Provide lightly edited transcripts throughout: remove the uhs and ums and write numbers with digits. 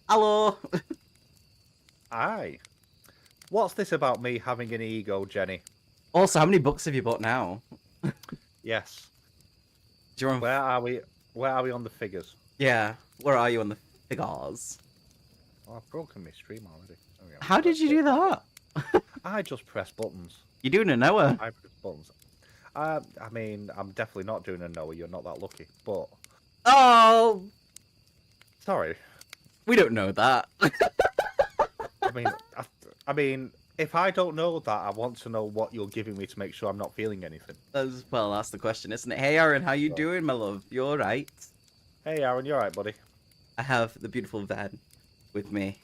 Hello. Aye. What's this about me having an ego, Jenny? Also, how many books have you bought now? Yes. Do you want... Where are we? Where are we on the figures? Yeah. Where are you on the figures? Oh, I've broken my stream already. There we go. How did you do that? I just press buttons. You're doing a Noah. I press buttons. I mean, I'm definitely not doing a Noah. You're not that lucky. But Oh, sorry. we don't know that. I mean, I mean, if I don't know that, I want to know what you're giving me to make sure I'm not feeling anything. Well, that's the question, isn't it? Hey, Aaron, how you doing, my love? You all right? Hey, Aaron, you alright, buddy? I have the beautiful Van with me.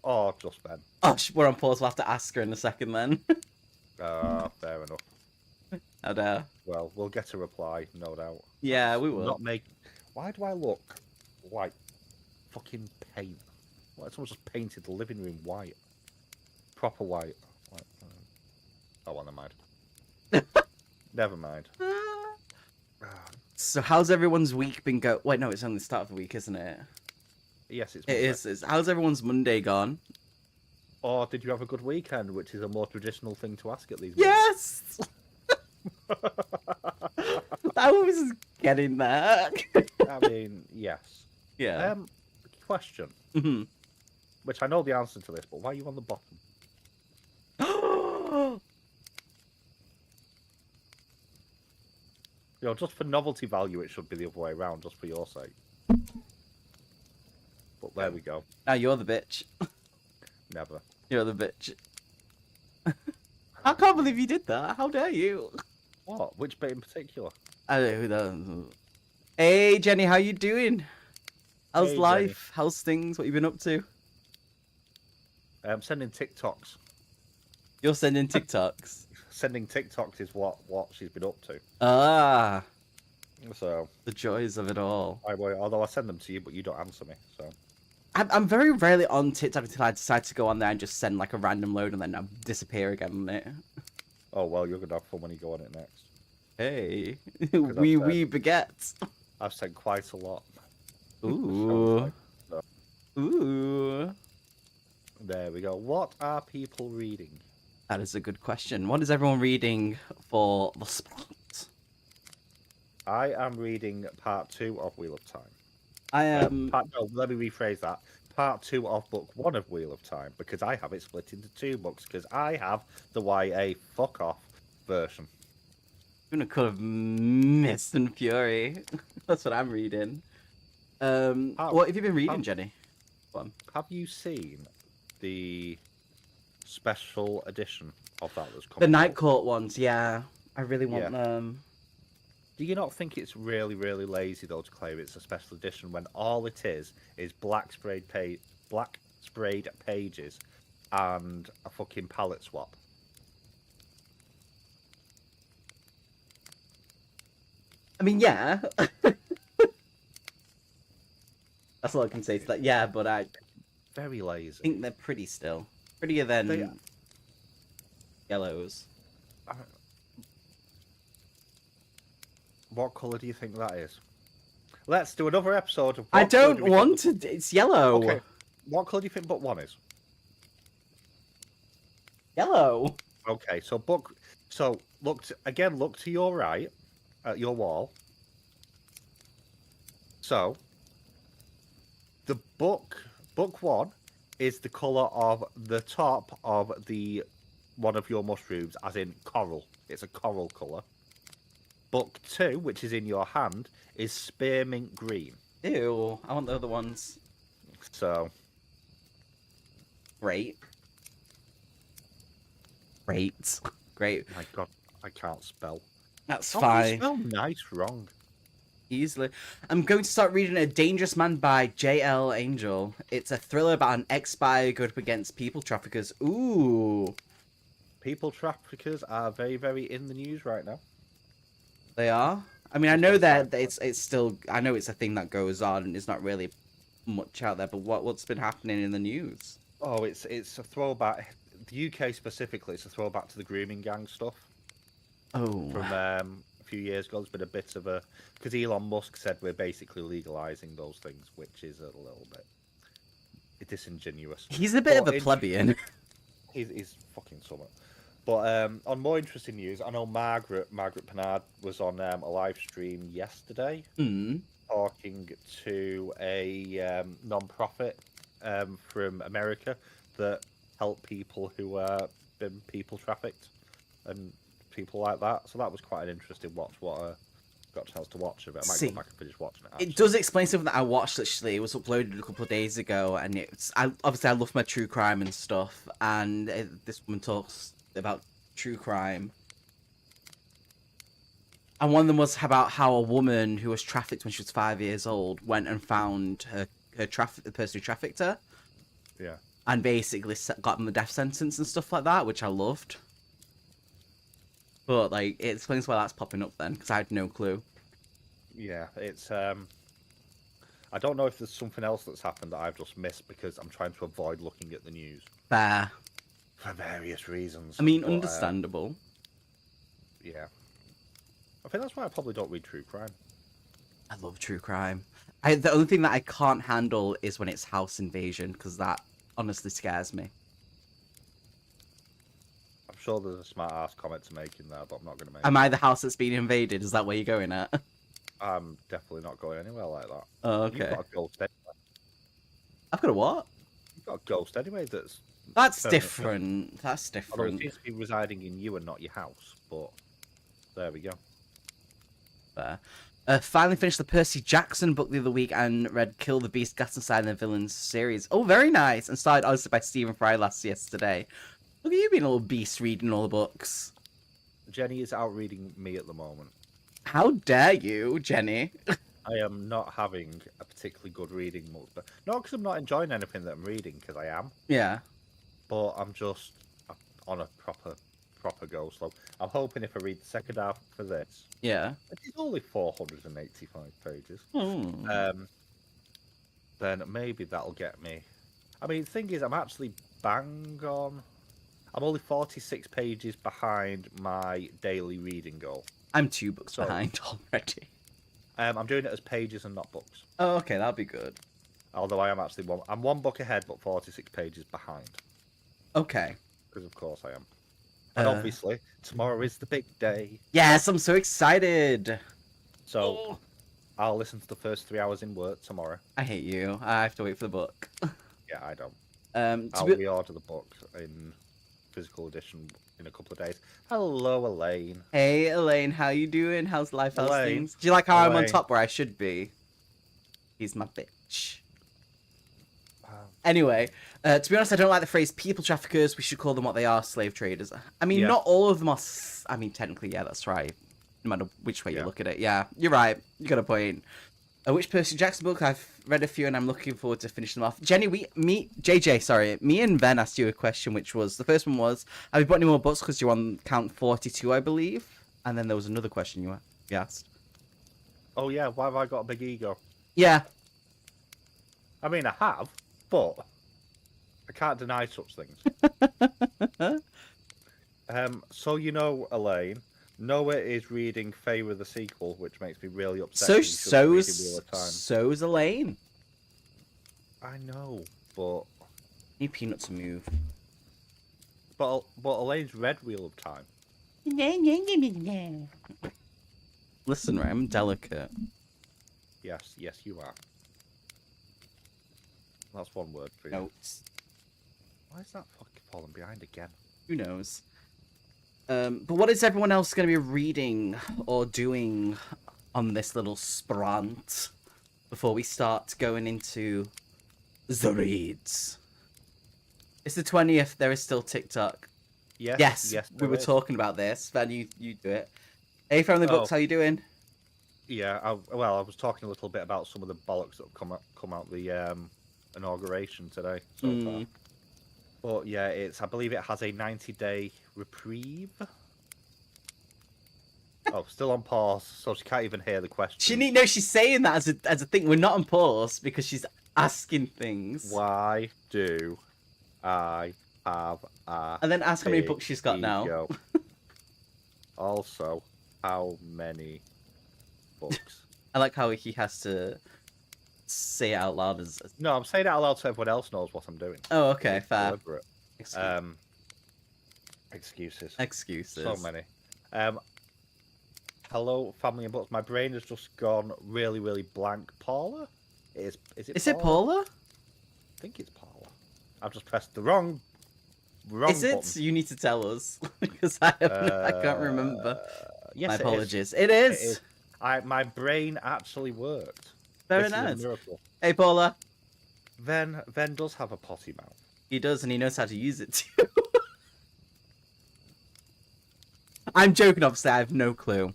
Oh, just Ben. Oh, we're on pause. We'll have to ask her in a second then. Fair enough. How dare. Well, we'll get a reply, no doubt. Yeah, we will. Not make. Why do I look like fucking paint? Like someone just painted the living room white, proper white. Like, oh, well, never mind. Never mind. So, how's everyone's week been go? Wait, no, it's only the start of the week, isn't it? Yes, it's. It is. How's everyone's Monday gone? Or did you have a good weekend, which is a more traditional thing to ask at these. Yes. I was getting that. I mean, yes. Yeah. Question. Mm-hmm. Which I know the answer to this, but why are you on the bottom? You know, just for novelty value, it should be the other way around, just for your sake. But there we go. Now you're the bitch. Never. You're the bitch. I can't believe you did that. How dare you? What? Which bit in particular? I don't know who that. Hey Jenny, how you doing? How's Hey, life? Jenny. How's things? What you been up to? I'm sending TikToks. You're sending TikToks. Sending TikToks is what she's been up to. Ah, So the joys of it all. although I send them to you, but you don't answer me. So I'm very rarely on TikTok until I decide to go on there and just send like a random load and then I disappear again on it. oh well, you're gonna have fun when you go on it next. Hey, we baguette. I've sent quite a lot. Ooh, So, ooh. there we go. What are people reading? That is a good question. What is everyone reading for the spot? I am reading part 2 of Wheel of Time. I am. No, let me rephrase that. Part 2 of book 1 of Wheel of Time, because I have it split into 2 books, because I have the YA fuck off version. Gonna call of Mist and Fury. That's what I'm reading. What have you been reading, Jenny? Go on. Have you seen the special edition of that that's coming The Night out? Court ones, yeah. I really want them. Do you not think it's really, really lazy though to claim it's a special edition when all it is black sprayed pages and a fucking palette swap? I mean, yeah. That's all I can say to that. Yeah, but I Very lazy. think they're pretty still. Prettier than They are. yellows. What colour do you think that is? Let's do another episode of. I what colour don't do we want think... to. It's yellow. Okay. What colour do you think book 1 is? Yellow. Okay, so book. So look to your right, at your wall. So the book 1 is the colour of the top of the one of your mushrooms, as in coral. It's a coral colour. Book 2, which is in your hand, is spearmint green. Ew. I want the other ones. So Great. Great. Great. my God, I can't spell. That's How do you fine. spell nice wrong? Easily. I'm going to start reading A Dangerous Man by J.L. Angel. It's a thriller about an ex-spy going up against people traffickers. Ooh. People traffickers are very, very in the news right now. They are? I mean, I know that it's still... I know it's a thing that goes on and it's not really much out there, but what's been happening in the news? Oh, it's a throwback. The UK specifically, it's a throwback to the grooming gang stuff. Oh. From a few years ago, there's been a bit of a... Because Elon Musk said we're basically legalising those things, which is a little bit disingenuous. He's a bit of But a plebeian. He's fucking summer. But on more interesting news, I know Margaret Penard was on a live stream yesterday talking to a non-profit from America that help people who been people trafficked and people like that. So that was quite an interesting watch. What I got a chance to watch of it. I might go back and finish watching it. It does explain something that I watched. Literally, it was uploaded a couple of days ago, and obviously I love my true crime and stuff. And this woman talks about true crime, and one of them was about how a woman who was trafficked when she was 5 years old went and found the person who trafficked her. Yeah. And basically got them the death sentence and stuff like that, which I loved. But like, it explains why that's popping up then, because I had no clue. Yeah, it's I don't know if there's something else that's happened that I've just missed because I'm trying to avoid looking at the news. Fair. For various reasons. I mean, understandable. Yeah. I think that's why I probably don't read true crime. I love true crime. The only thing that I can't handle is when it's house invasion, because that honestly scares me. I'm sure there's a smart ass comment to make in there, but I'm not going to make Am I the house that's been invaded? Is that where you're going at? I'm definitely not going anywhere like that. Oh, okay. You've got a ghost anyway. I've got a what? You've got a ghost anyway That's different. That's Although different. it seems to be residing in you and not your house, but there we go. Fair. Finally finished the Percy Jackson book the other week and read Kill the Beast, Gas Inside and the Villains series. Oh, very nice. And started obviously by Stephen Fry yesterday. Look at you being a little beast reading all the books. Jenny is out reading me at the moment. How dare you, Jenny? I am not having a particularly good reading month. But not because I'm not enjoying anything that I'm reading, because I am. Yeah. But I'm just on a proper go slow. I'm hoping if I read the second half for this, Yeah. it's only 485 pages. Then maybe that'll get me. I mean, the thing is, I'm actually bang on. I'm only 46 pages behind my daily reading goal. I'm 2 books behind already. I'm doing it as pages and not books. Oh, okay, that'll be good. Although I am actually I'm 1 book ahead, but 46 pages behind. Okay. Because of course I am. And obviously, tomorrow is the big day. Yes, I'm so excited. So, I'll listen to the first 3 hours in work tomorrow. I hate you. I have to wait for the book. Yeah, I don't. I'll reorder the book in physical edition in a couple of days. Hello, Elaine. Hey, Elaine, how you doing? How's life? How's Elaine. things? Do you like how I'm on Elaine. top where I should be? He's my bitch. Anyway, to be honest, I don't like the phrase people traffickers. We should call them what they are, slave traders. I mean, not all of them are... I mean, technically, yeah, that's right. No matter which way you look at it. Yeah, you're right. You got a point. Which Percy Jackson book? I've read a few and I'm looking forward to finishing them off. Jenny, me and Ben asked you a question, which was... The first one was, have you bought any more books because you're on count 42, I believe? And then there was another question you asked. Oh, yeah, why have I got a big ego? Yeah. I mean, I have, but I can't deny such things. So, you know, Elaine, Noah is reading Feyre the sequel, which makes me really upset. So's Elaine. I know, but... Need Peanut to move. But Elaine's read Wheel of Time. Listen, right, I'm delicate. Yes, you are. That's one word for you. Notes. Why is that fucking falling behind again? Who knows? But what is everyone else going to be reading or doing on this little sprant before we start going into the reads? It's the 20th. There is still TikTok. Yes, we were talking about this. Van, you do it. Hey, Family Books, how you doing? Yeah, I was talking a little bit about some of the bollocks that have come out the inauguration today so far. But yeah, I believe it has a 90-day reprieve. Oh, still on pause, so she can't even hear the question. She's saying that as a thing. We're not on pause because she's asking things. Why do I have a... And then ask how many books she's got now. Also, how many books? I like how he has to say it out loud as. No, I'm saying it out loud so everyone else knows what I'm doing. Oh, okay, It's fair. deliberate. Excuses. Excuses. So many. Hello, family and books. My brain has just gone really, really blank. Paula? Is it? Is it Paula? I think it's Paula. I've just pressed the wrong Is it? button. You need to tell us because I can't remember. Yes, My it apologies. is. It is. My brain actually worked. Very This is a nice. miracle. Hey, Paula. Ven does have a potty mouth. He does, and he knows how to use it too. I'm joking, obviously. I have no clue.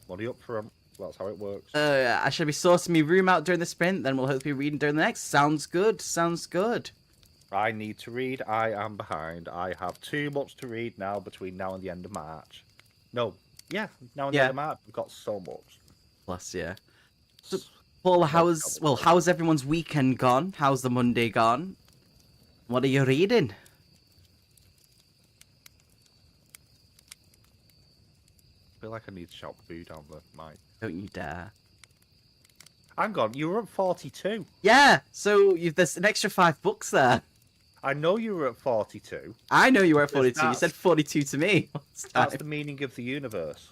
Money up front. That's how it works. I shall be sourcing me room out during the sprint, then we'll hopefully be reading during the next. Sounds good. Sounds good. I need to read. I am behind. I have too much to read now between now and the end of March. No. Yeah, now and the end of March. I've got so much. Plus, yeah. So, Paula, how's everyone's weekend gone? How's the Monday gone? What are you reading? I feel like I need to shout boo down the mic. Don't you dare. Hang on, you were at 42. Yeah, so there's an extra 5 books there. I know you were at 42. I know you were at 42. You said 42 to me. That's the meaning of the universe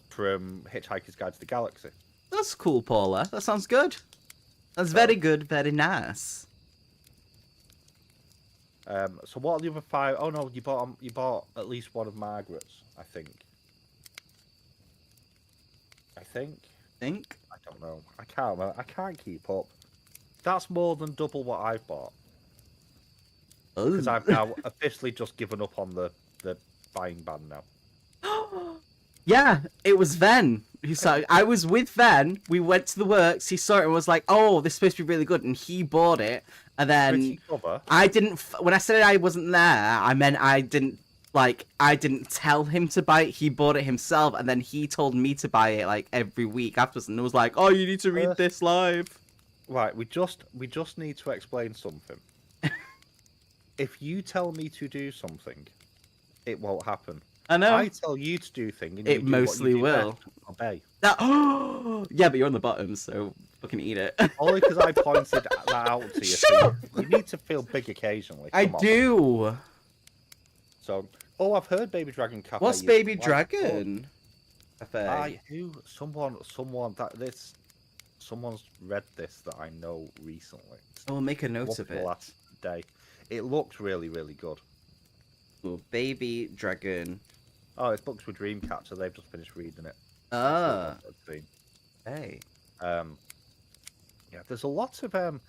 from Hitchhiker's Guide to the Galaxy. That's cool, Paula. That sounds good. That's very good, very nice. So what are the other 5? Oh no, you bought at least one of Margaret's, I think. Think? I don't know. I can't remember. I can't keep up. That's more than double what I've bought. Because I've now officially just given up on the buying ban now. Yeah, it was Ven who saw it. I was with Ven. We went to the works. He saw it and was like, "Oh, this is supposed to be really good," and he bought it. And then I didn't. When I said I wasn't there, I meant I didn't tell him to buy it. He bought it himself, and then he told me to buy it like every week afterwards, and it was like, "Oh, you need to read this live." Right, we just need to explain something. If you tell me to do something, it won't happen. I know. I tell you to do things, and it mostly will. Obey. Yeah, but you're on the bottom, so fucking eat it. Only because I pointed that out to you. Shut up! You need to feel big occasionally. I do. So, I've heard Baby Dragon Cafe. What's Baby Dragon Cafe? Someone's read this that I know recently. I will make a note of it. Last day. It looked really, really good. Ooh, Baby Dragon. Oh, it's books with Dreamcatcher. They've just finished reading it. Hey. Yeah, there's a lot of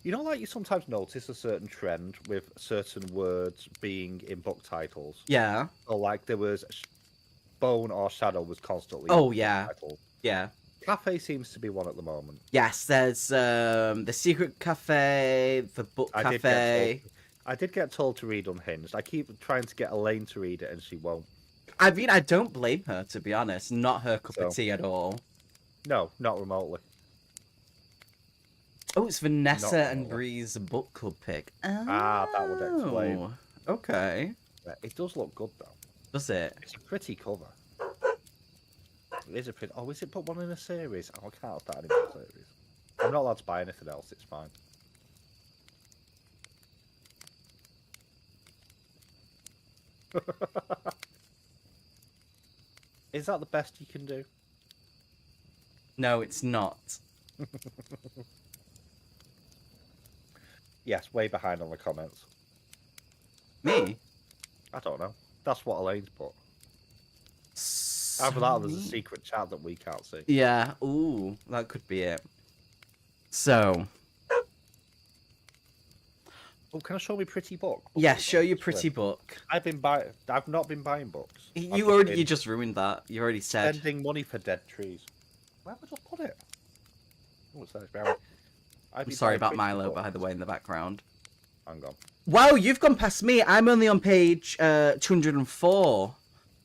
you know, like you sometimes notice a certain trend with certain words being in book titles. Yeah. Or like there was Bone or Shadow was constantly. Oh yeah. Yeah. Cafe seems to be one at the moment. Yes, there's the Secret Cafe, the Book Cafe. I did get told to read Unhinged. I keep trying to get Elaine to read it, and she won't. I mean, I don't blame her, to be honest. Not her cup of tea at all. No, not remotely. Oh, it's Vanessa and Bree's book club pick. Ah, that would explain. Okay. Yeah, it does look good, though. Does it? It's a pretty cover. It is a pretty... Oh, is it put one in a series? Oh, I can't have that in a series. I'm not allowed to buy anything else. It's fine. Is that the best you can do? No, it's not. Yes, way behind on the comments. Me? I don't know. That's what Elaine's put. Either that or there's a secret chat that we can't see. Yeah, ooh, that could be it. So... Oh, can I show me pretty book? Yeah, show your pretty book. I've not been buying books. You just ruined that. You already said. Spending money for dead trees. Where would I put it? Oh, it's there. I'm sorry about Milo, by the way, in the background. Hang on. Wow, you've gone past me. I'm only on page 204.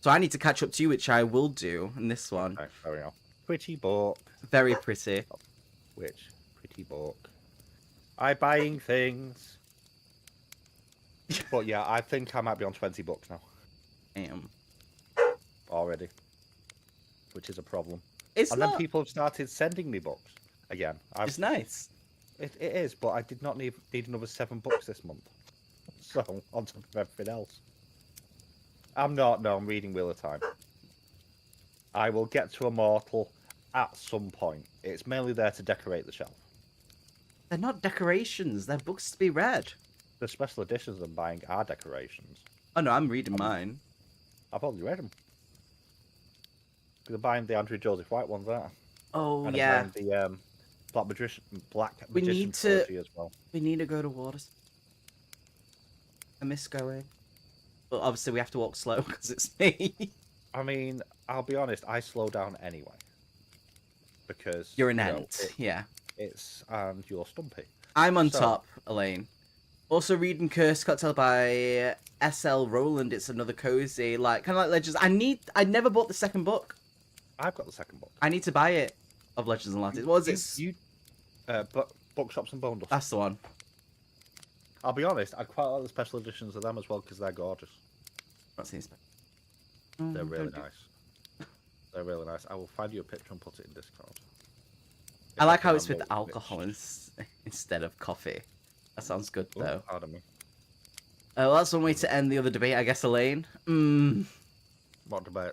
So I need to catch up to you, which I will do in this one. Okay, there we go. Pretty book. Very pretty. Which pretty book? I buying things. But yeah, I think I might be on 20 books now. Damn. Already. Which is a problem. It's and not... then people have started sending me books. again. It's nice. It is, but I did not need another 7 books this month. So, on top of everything else. I'm reading Wheel of Time. I will get to Immortal at some point. It's mainly there to decorate the shelf. They're not decorations. They're books to be read. The special editions I'm buying are decorations. Oh no, I'm reading mine. I've already read them. Because I'm buying the Andrew Joseph White ones, aren't I? Oh And yeah. I'm buying the Black Magician trilogy as well. We need to go to Waters. I miss going. But obviously we have to walk slow because it's me. I mean, I'll be honest, I slow down anyway. Because... You're an ant, yeah. And you're stumpy. I'm on top, Elaine. Also reading Cursed Cocktail by S.L. Rowland. It's another cozy, like, kind of like Legends. I never bought the second book. I've got the second book. I need to buy it, of Legends and Lattice. What is it? Bookshops and Bundles. That's the one. I'll be honest, I quite like the special editions of them as well because they're gorgeous. Not seen it. They're really nice. They're really nice. I will find you a picture and put it in Discord. I like how it's with alcohol instead of coffee. That sounds good, though. Pardon me. Well, that's one way to end the other debate, I guess, Elaine. What debate?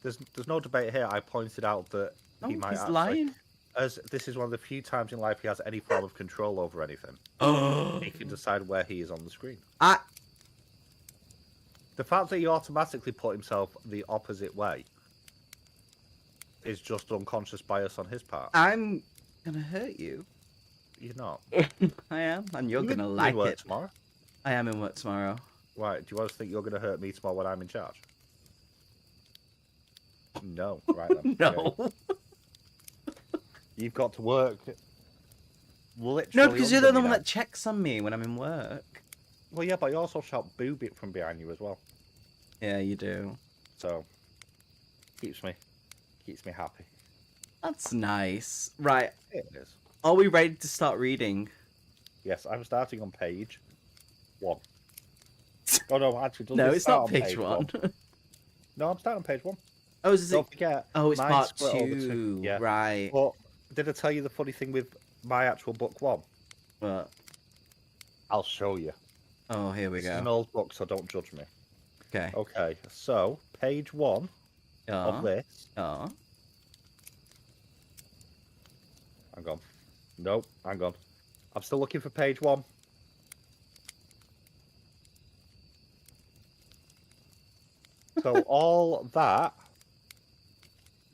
There's no debate here. I pointed out that he might he's actually... lying. As this is one of the few times in life he has any form of control over anything. He can decide where he is on the screen. The fact that he automatically put himself the opposite way is just unconscious bias on his part. I'm gonna hurt you. You're not. I am, and you're gonna like work it. Tomorrow? I am in work tomorrow. Why? Do you want to think you're gonna hurt me tomorrow when I'm in charge? No. Right then. No. Okay. You've got to work. Literally. No, because you're the one now. that checks on me when I'm in work. Well, yeah, but you also shout boob it from behind you as well. Yeah, you do. So keeps me happy. That's nice. Right. It is. Are we ready to start reading? Yes, I'm starting on page 1. Oh no, actually, No, it it's start not on page 1. No, I'm starting on page 1. Oh, is it? Don't forget. Oh, it's mine's part split over 2. Yeah. Right. But did I tell you the funny thing with my actual book 1? What? I'll show you. Oh, here we This is go. an old book, so don't judge me. Okay. Okay, so page 1 of this. Oh. Hang on. Nope, hang on. I'm still looking for page 1. So all that,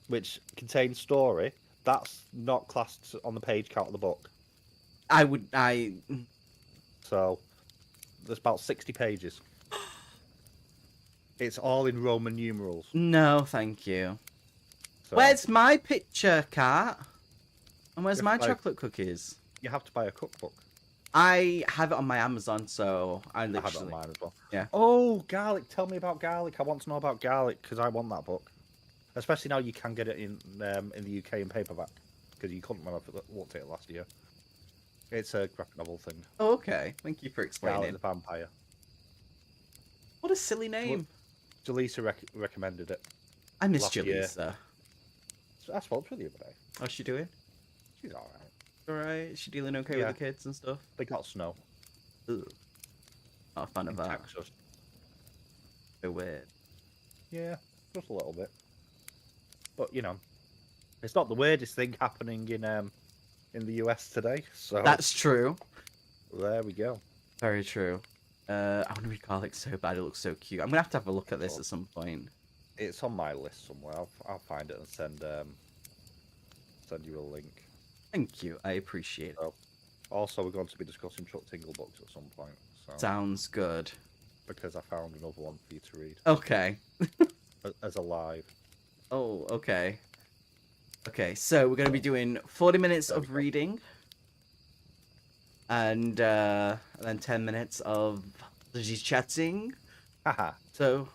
which contains story, that's not classed on the page count of the book. So there's about 60 pages. It's all in Roman numerals. No, thank you. So Where's my picture, Cat? And where's my like- chocolate cookies? you have to buy a cookbook. I have it on my Amazon, so I I have it on literally... mine as well. Yeah. Oh, garlic. Tell me about garlic. I want to know about garlic because I want that book. Especially now you can get it in the UK in paperback because you couldn't when I looked at it last year. It's a graphic novel thing. Oh, okay. Thank you for Garlic explaining. the Vampire. What a silly name. Jaleesa recommended it. I miss last year. Jaleesa. So I spoke to her the other day. How's she doing? She's alright. Alright. Is she dealing okay Yeah. with the kids and stuff? They got snow. Ugh. Not a fan of in that. Texas. So weird. Yeah, just a little bit. But you know, it's not the weirdest thing happening in the US today. So That's true. there we go. Very true. I want to read garlic so bad. It looks so cute. I'm gonna have to look at this at some point. It's on my list somewhere. I'll find it and send you a link. Thank you. I appreciate it. Also, we're going to be discussing Chuck Tingle books at some point. So, Sounds good. because I found another one for you to read Okay. as a live. Oh, okay. Okay, so we're going to be doing 40 minutes There we of go. reading. And then 10 minutes of just chatting. Haha. So,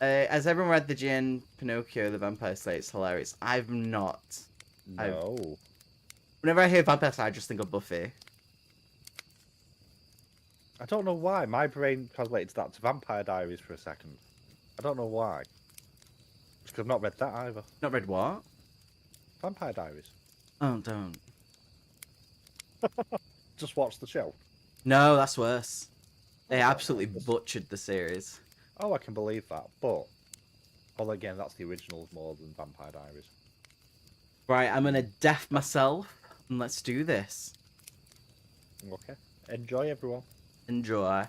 has everyone read the Gin Pinocchio, the Vampire Slayer? It's hilarious. I've not. No. Whenever I hear Vampire Slayer, I just think of Buffy. I don't know why. My brain translated that to Vampire Diaries for a second. I don't know why. Because I've not read that either. Not read what? Vampire Diaries. Oh, don't. Just watch the show. No, that's worse. They Oh, absolutely that's- butchered the series. Oh, I can believe that. But, well, again, that's the originals more than Vampire Diaries. Right, I'm gonna deaf myself, and let's do this. Okay. Enjoy, everyone. Enjoy.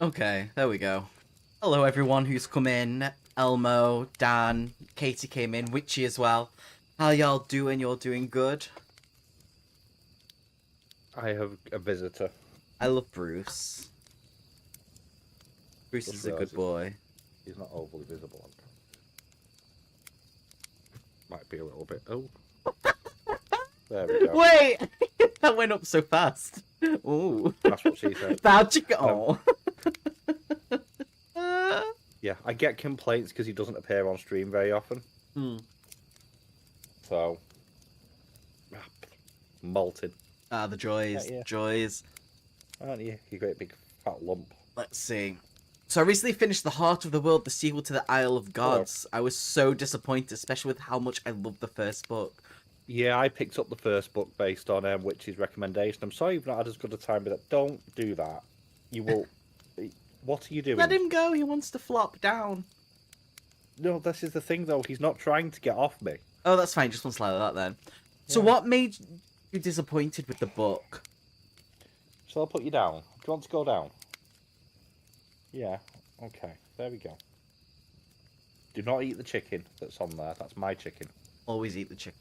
Okay, there we go. Hello, everyone who's come in. Elmo, Dan, Katie came in, Witchy as well. How y'all doing? You're doing good? I have a visitor. I love Bruce. Bruce is a good boy. He's not overly visible. Might be a little bit. Oh. There we go. Wait! That went up so fast. Ooh. That's what she said. How'd you go? Yeah, I get complaints because he doesn't appear on stream very often. So. Malted. Ah, the joys. Joys. Aren't you? You great big fat lump. Let's see. So I recently finished The Heart of the World, the sequel to The Isle of Gods. I was so disappointed, especially with how much I loved the first book. Yeah, I picked up the first book based on Witch's recommendation. I'm sorry you've not had as good a time with it. Don't do that. You will... What are you doing? Let him go. He wants to flop down. No, this is the thing, though. He's not trying to get off me. Oh, that's fine. Just once like that, then. So what made you disappointed with the book? So I'll put you down. Do you want to go down? Yeah. Okay. There we go. Do not eat the chicken that's on there. That's my chicken. Always eat the chicken.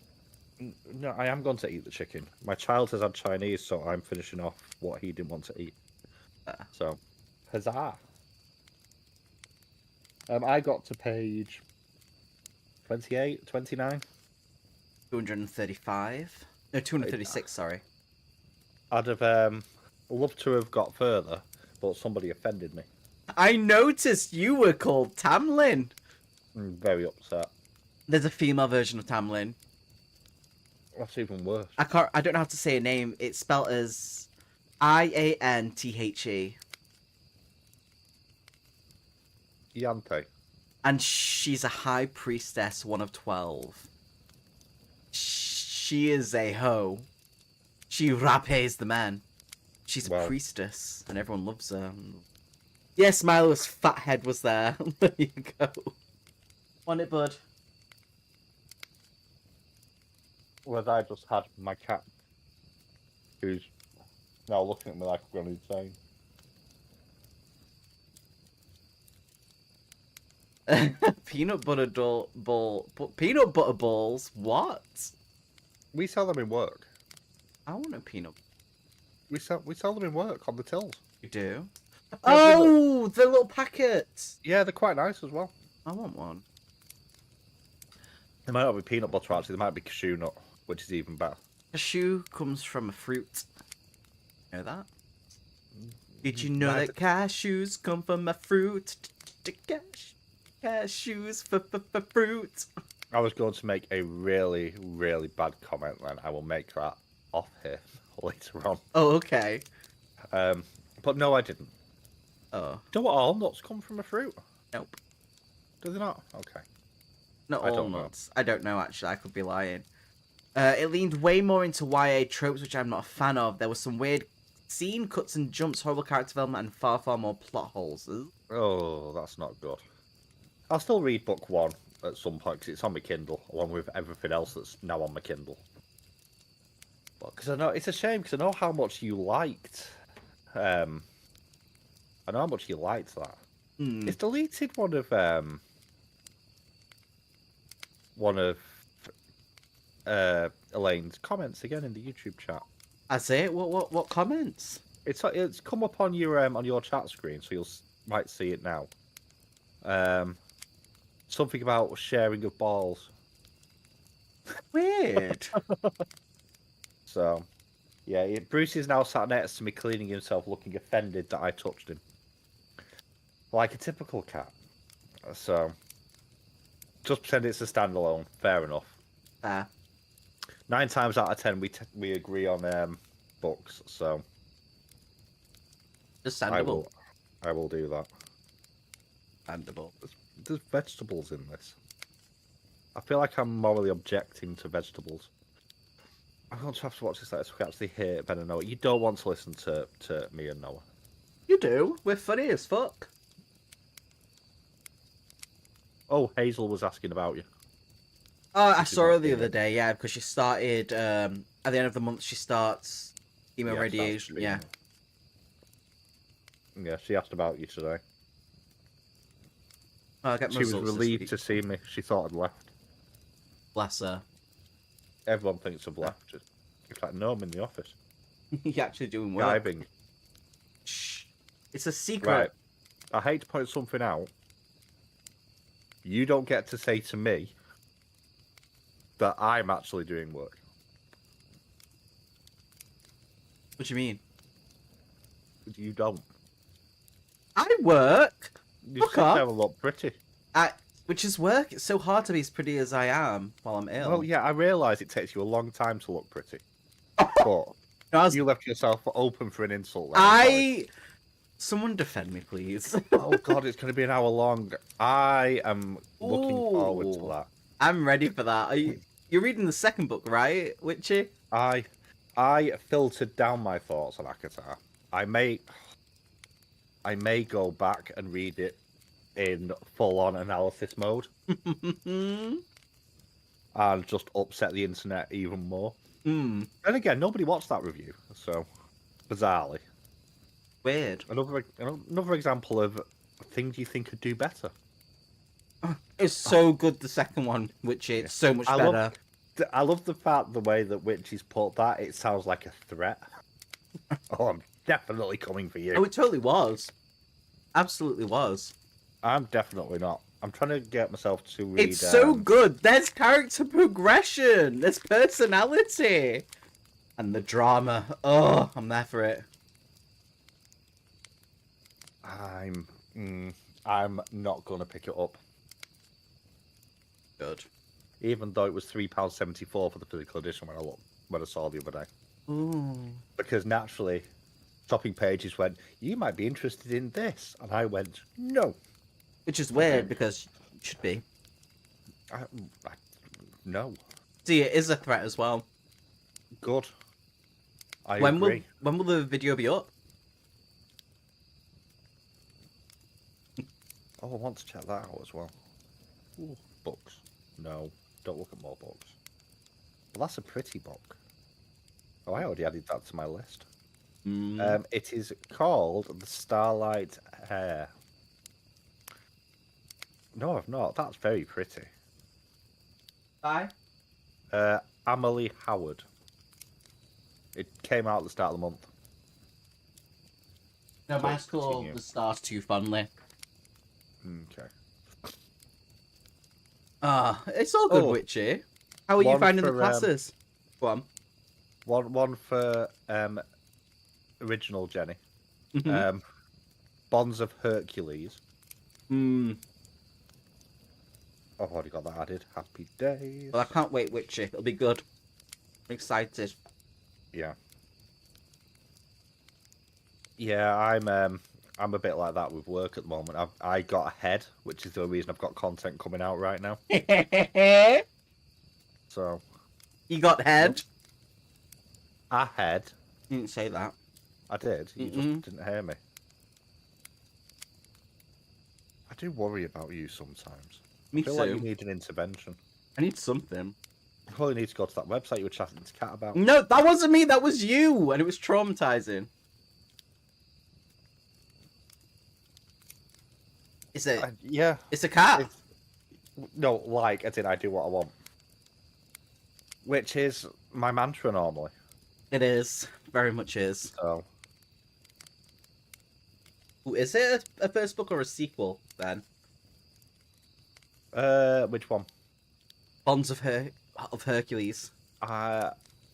No, I am going to eat the chicken. My child has had Chinese, so I'm finishing off what he didn't want to eat. So, huzzah. I got to page 28, 29. 235. No, 236, sorry. I'd have loved to have got further, but somebody offended me. I noticed you were called Tamlin. I'm very upset. There's a female version of Tamlin. That's even worse. I don't know how to say a name. It's spelled as Ianthe. Yante. And she's a high priestess, one of 12. She is a hoe. She rapays the men. She's a priestess, and everyone loves her. Yes, Milo's fat head was there. There you go. On it, bud. Whereas I just had my cat, who's now looking at me like I've gone insane. Peanut butter peanut butter balls? What? We sell them in work. I want a peanut. We sell them in work on the tills. You do? Oh, the little packets. Yeah, they're quite nice as well. I want one. They might not be peanut butter actually. They might be cashew nut, which is even better. Cashew comes from a fruit. You know that? Did you know that cashews come from a fruit? Cashews for fruit. I was going to make a really, really bad comment, and I will make that off here later on. Oh, okay. But no, I didn't. Oh. Don't all nuts come from a fruit? Nope. Do they not? Okay. Not all nuts. I don't know, actually. I could be lying. It leaned way more into YA tropes, which I'm not a fan of. There was some weird scene cuts and jumps, horrible character development, and far, far more plot holes. Oh, that's not good. I'll still read book 1 at some point, because it's on my Kindle, along with everything else that's now on my Kindle. Because I know it's a shame, because I know how much you liked. I know how much you liked that. It's deleted one of Elaine's comments again in the YouTube chat. I say it. What comments? It's come up on your chat screen, so you'll might see it now. Something about sharing of balls. Weird. So, yeah, Bruce is now sat next to me cleaning himself, looking offended that I touched him. Like a typical cat. So, just pretend it's a standalone. Fair enough. 9 times out of 10, we agree on books, so... Understandable. I will do that. Understandable. There's vegetables in this. I feel like I'm morally objecting to vegetables. I'm going to have to watch this later so we can actually hear Ben and Noah. You don't want to listen to me and Noah. You do. We're funny as fuck. Oh, Hazel was asking about you. Oh, I saw her the other day, yeah, because she started, at the end of the month, she starts emo radiation, yeah. Yeah, she asked about you today. Oh, I get She was results this relieved week. to see me. She thought I'd left. Bless her. Everyone thinks I've left. It's like, no, I'm in the office. You're actually doing work. Diving. Shh. It's a secret. Right. I hate to point something out. You don't get to say to me that I'm actually doing work. What do you mean? You don't. I work. You Fuck sit off. there and look pretty. Which is work. It's so hard to be as pretty as I am while I'm ill. Well, yeah, I realise it takes you a long time to look pretty. But you left yourself open for an insult. Someone defend me, please. Oh, God, it's going to be an hour long. I am looking forward to that. I'm ready for that. You're reading the second book, right, Witchy? I filtered down my thoughts on Akatar. I may go back and read it in full-on analysis mode. And just upset the internet even more. And again, nobody watched that review, so bizarrely. Weird. Another example of things you think could do better. It's so good, the second one, which is so much better. I love the way that Witchy's put that. It sounds like a threat. Oh, I'm definitely coming for you. Oh, it totally was. Absolutely was. I'm definitely not. I'm trying to get myself to read... It's so good. There's character progression. There's personality. And the drama. Oh, I'm there for it. I'm not going to pick it up. Good. Even though it was £3.74 for the physical edition when I saw the other day. Ooh. Because naturally, shopping pages went, you might be interested in this. And I went, no. Which is weird because it should be. No. See, it is a threat as well. Good. I agree. When will the video be up? Oh, I want to check that out as well. Ooh, books. No, don't look at more books. Well, that's a pretty book. Oh, I already added that to my list. It is called The Starlight Hair. No, I've not. That's very pretty. Bye. Amelie Howard. It came out at the start of the month. No, mine's called The Stars Too Fondly. Okay. It's all good, Witchy. How are you finding the classes? Go on. One for original Jenny. Bonds of Hercules. Oh, I've already got that added. Happy days. Well, I can't wait, Witchy. It'll be good. I'm excited. Yeah. Yeah, I'm a bit like that with work at the moment. I got ahead, which is the only reason I've got content coming out right now. So. You got head? Ahead. You didn't say that. I did. You just didn't hear me. I do worry about you sometimes. Me I feel too. like you need an intervention. I need something. You probably need to go to that website you were chatting to Kat about. No, that wasn't me. That was you. And it was traumatizing. Is it? Yeah. It's a cat. No, like, as in I do what I want. Which is my mantra normally. It is. Very much is. So. Ooh, is it a first book or a sequel, then? Which one? Bonds of Hercules. Hang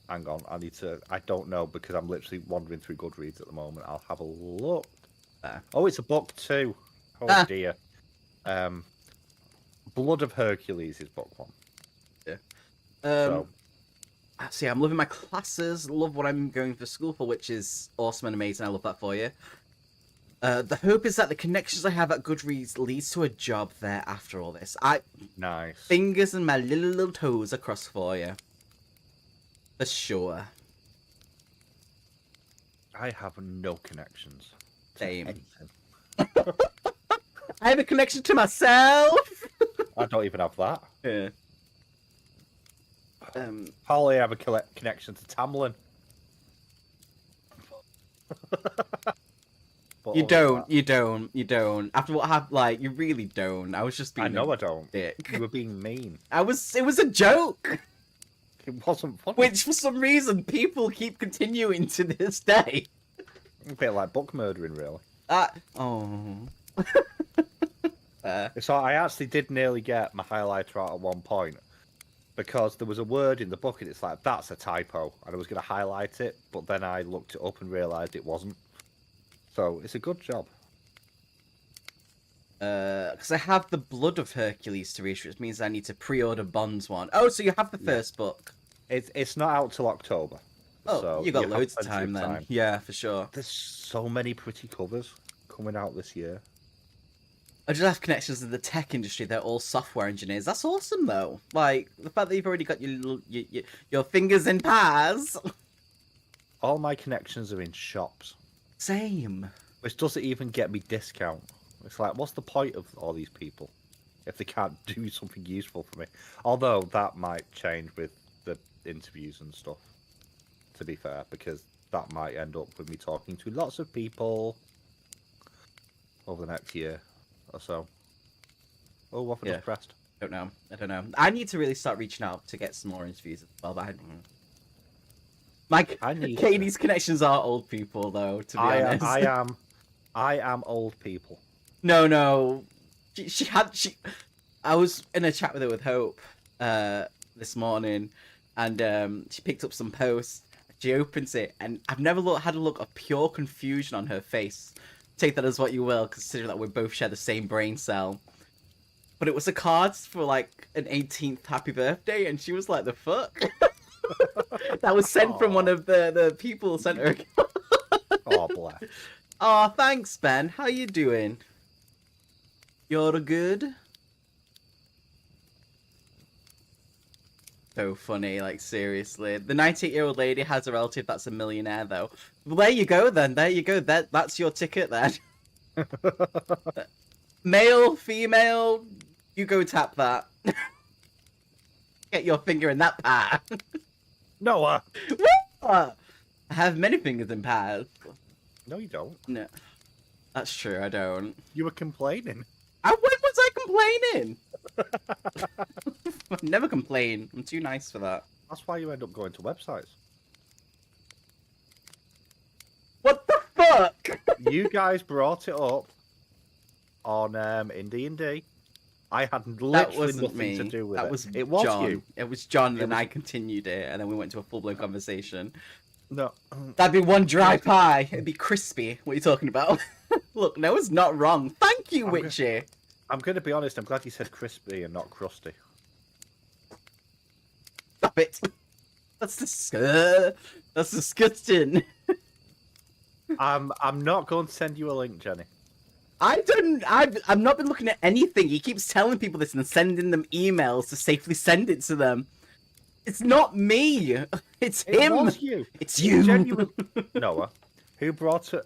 on, I don't know because I'm literally wandering through Goodreads at the moment. I'll have a look. Oh, it's a book too. Oh dear. Blood of Hercules is book one. Yeah. See, I'm loving my classes. Love what I'm going for school for, which is awesome and amazing. I love that for you. The hope is that the connections I have at Goodreads leads to a job there after all this. Nice. Fingers and my little toes across for you. For sure. I have no connections. Same. I have a connection to myself. I don't even have that. Yeah. Probably have a connection to Tamlin. But You other than don't. that- You don't. After what happened, like, you really don't. I was just being. I know I don't. Dick. You were being mean. It was a joke, It wasn't funny. which for some reason people keep continuing to this day. A bit like book murdering, really. Oh. So I actually did nearly get my highlighter out at one point because there was a word in the book and it's like, that's a typo. And I was going to highlight it, but then I looked it up and realised it wasn't. So it's a good job. Because I have the Blood of Hercules to read, which means I need to pre-order Bond's one. Oh, so you have the first book. It's not out till October. Oh, so you got have loads of plenty time then. Yeah, for sure. There's so many pretty covers coming out this year. I just have connections in the tech industry. They're all software engineers. That's awesome, though. Like, the fact that you've already got your fingers in pies. All my connections are in shops. Same. Which doesn't even get me discount. It's like, what's the point of all these people if they can't do something useful for me? Although that might change with the interviews and stuff, to be fair, because that might end up with me talking to lots of people over the next year or so. Oh, what have I just pressed? I don't know. I need to really start reaching out to get some more interviews as well, but Katie's connections are old people, though, to be honest. I am old people. No. I was in a chat with her with Hope this morning, and she picked up some posts. She opens it, and I've never had a look of pure confusion on her face. Take that as what you will, considering that we both share the same brain cell. But it was a card for, like, an 18th happy birthday, and she was like, the fuck? That was sent from one of the people sent her. Oh, bless. Oh, thanks, Ben. How you doing? You're good? So funny, like, seriously. The 98-year-old lady has a relative that's a millionaire, though. Well, there you go, then. There you go. That's your ticket, then. Male, female, you go tap that. Get your finger in that pie. Noah! What? I have many fingers in pies. No, you don't. No. That's true, I don't. You were complaining. When was I complaining? I never complain. I'm too nice for that. That's why you end up going to websites. What the fuck? You guys brought it up on in D&D. I had literally nothing to do with it. It was John. you. It was John, and I continued it, and then we went to a full-blown conversation. No. That'd be one dry pie. It'd be crispy. What are you talking about? Look, Noah's not wrong. Thank you, Witchy. I'm going to be honest. I'm glad you said crispy and not crusty. Stop it. That's disgusting. I'm not going to send you a link, Jenny. I've not been looking at anything. He keeps telling people this and sending them emails to safely send it to them. It's not me. It's him. It was you. It's you. Noah. Who brought it?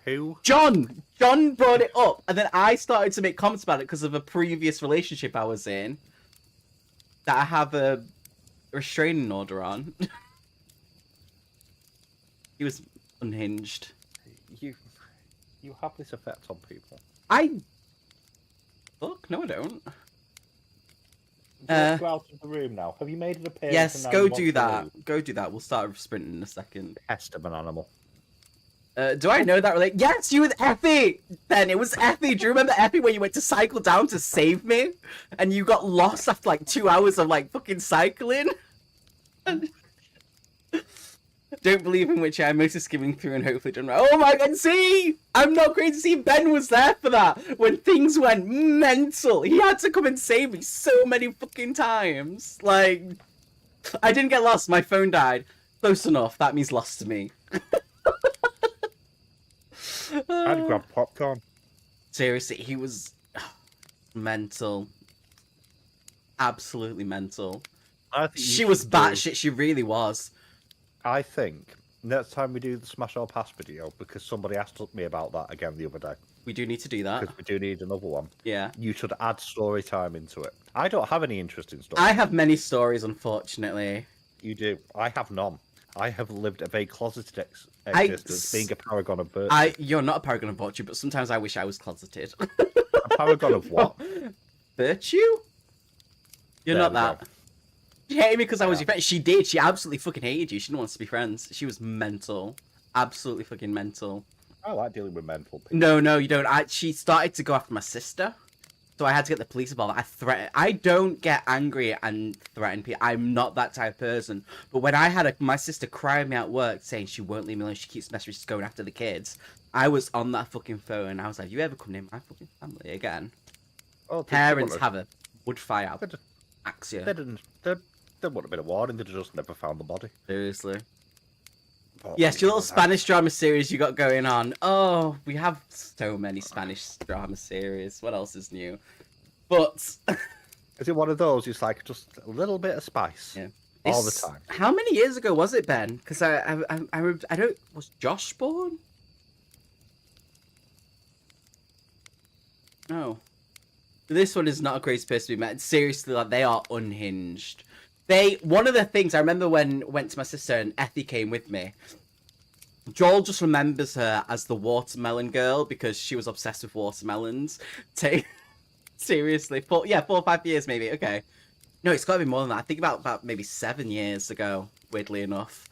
Who? John. John brought it up, and then I started to make comments about it because of a previous relationship I was in that I have a restraining order on. He was unhinged. You have this effect on people. Look, no, I don't. Let's go out of the room now. Have you made an appearance? Yes, go do that. Go do that. We'll start sprinting in a second. Pest of an animal. Do I know that relate? Yes, you with Effie! Then it was Effie. Do you remember Effie when you went to cycle down to save me? And you got lost after like 2 hours of like fucking cycling? Don't believe in which I'm mostly skimming through and hopefully done right. Oh my god, see! I'm not crazy. See, Ben was there for that. When things went mental. He had to come and save me so many fucking times. Like, I didn't get lost. My phone died. Close enough. That means lost to me. I'd grab popcorn. Seriously, he was mental. Absolutely mental. She was batshit. She really was. I think next time we do the Smash or Pass video, because somebody asked me about that again the other day. We do need to do that. Because we do need another one. Yeah. You should add story time into it. I don't have any interesting stories. I have many stories, unfortunately. You do. I have none. I have lived a very closeted existence, being a paragon of virtue. You're not a paragon of virtue, but sometimes I wish I was closeted. A paragon of what? Virtue? You're not that. She hated me because I was your friend. She did. She absolutely fucking hated you. She didn't want us to be friends. She was mental. Absolutely fucking mental. I like dealing with mental people. No, you don't. She started to go after my sister. So I had to get the police involved. I don't get angry and threaten people. I'm not that type of person. But when I had my sister crying me at work saying she won't leave me alone, she keeps messaging, she's going after the kids. I was on that fucking phone and I was like, you ever come near my fucking family again? Oh, parents have a wood fire out. Axe you. There would have been a warning. They just never found the body. Seriously. Yes, your little Spanish drama series you got going on. Oh, we have so many Spanish drama series. What else is new? But is it one of those? It's like just a little bit of spice, all the time. How many years ago was it, Ben? Because I don't. Was Josh born? No. This one is not a crazy person to be met. Seriously, like they are unhinged. One of the things I remember when I went to my sister and Effie came with me, Joel just remembers her as the watermelon girl because she was obsessed with watermelons. Seriously, 4 or 5 years maybe. Okay, no, it's got to be more than that. I think about maybe 7 years ago. Weirdly enough,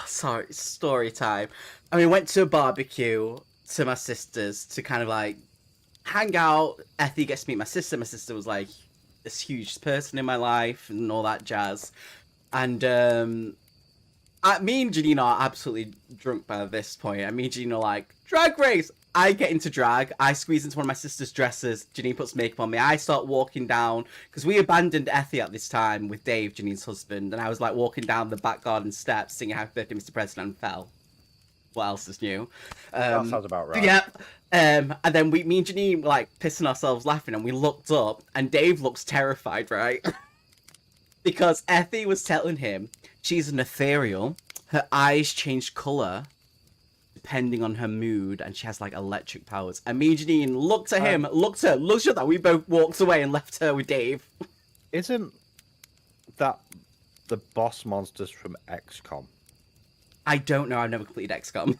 sorry, story time. I mean, went to a barbecue to my sister's to kind of like hang out. Effie gets to meet my sister. My sister was like this huge person in my life and all that jazz. And me and Janine are absolutely drunk by this point. Me and Janine are like, drag race! I get into drag. I squeeze into one of my sister's dresses. Janine puts makeup on me. I start walking down, because we abandoned Effie at this time with Dave, Janine's husband, and I was like walking down the back garden steps singing Happy Birthday, Mr. President, and fell. What else is new? That sounds about right. Yep. And then me and Janine were like pissing ourselves laughing, and we looked up, and Dave looks terrified, right? Because Effie was telling him she's an ethereal. Her eyes change colour depending on her mood, and she has like electric powers. And me and Janine looked at him, looked at that. We both walked away and left her with Dave. Isn't that the boss monsters from XCOM? I don't know. I've never completed XCOM.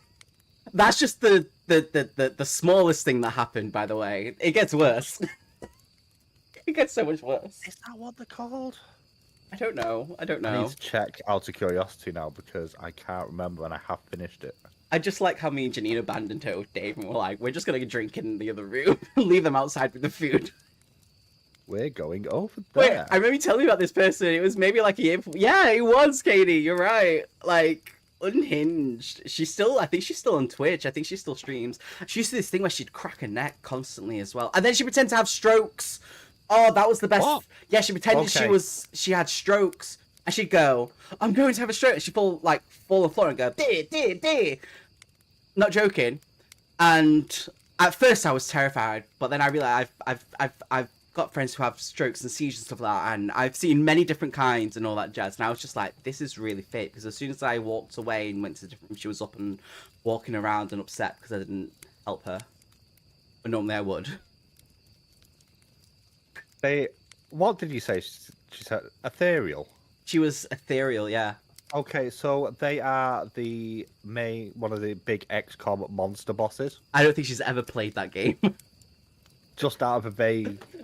That's just the smallest thing that happened, by the way. It gets worse. It gets so much worse. Is that what they're called? I don't know. I need to check out of curiosity now because I can't remember and I have finished it. I just like how me and Janine abandoned her with Dave and we're like, we're just going to drink in the other room and leave them outside with the food. We're going over there. Wait, I remember you telling me about this person. It was maybe like a year before. Yeah, it was, Katie. You're right. Like, unhinged. I think she's still on Twitch. I think she still streams. She used to do this thing where she'd crack her neck constantly as well. And then she pretended to have strokes. Oh, that was the best. What? Yeah, she pretended she had strokes. And she'd go, I'm going to have a stroke. And she'd fall on the floor and go, dear. Not joking. And at first I was terrified, but then I realized I've got friends who have strokes and seizures and stuff like that, and I've seen many different kinds and all that jazz. And I was just like, this is really fake, because as soon as I walked away and went to the different room, she was up and walking around and upset because I didn't help her. But normally I would. What did you say? She said ethereal. She was ethereal, yeah. Okay, so they are one of the big XCOM monster bosses. I don't think she's ever played that game. Just out of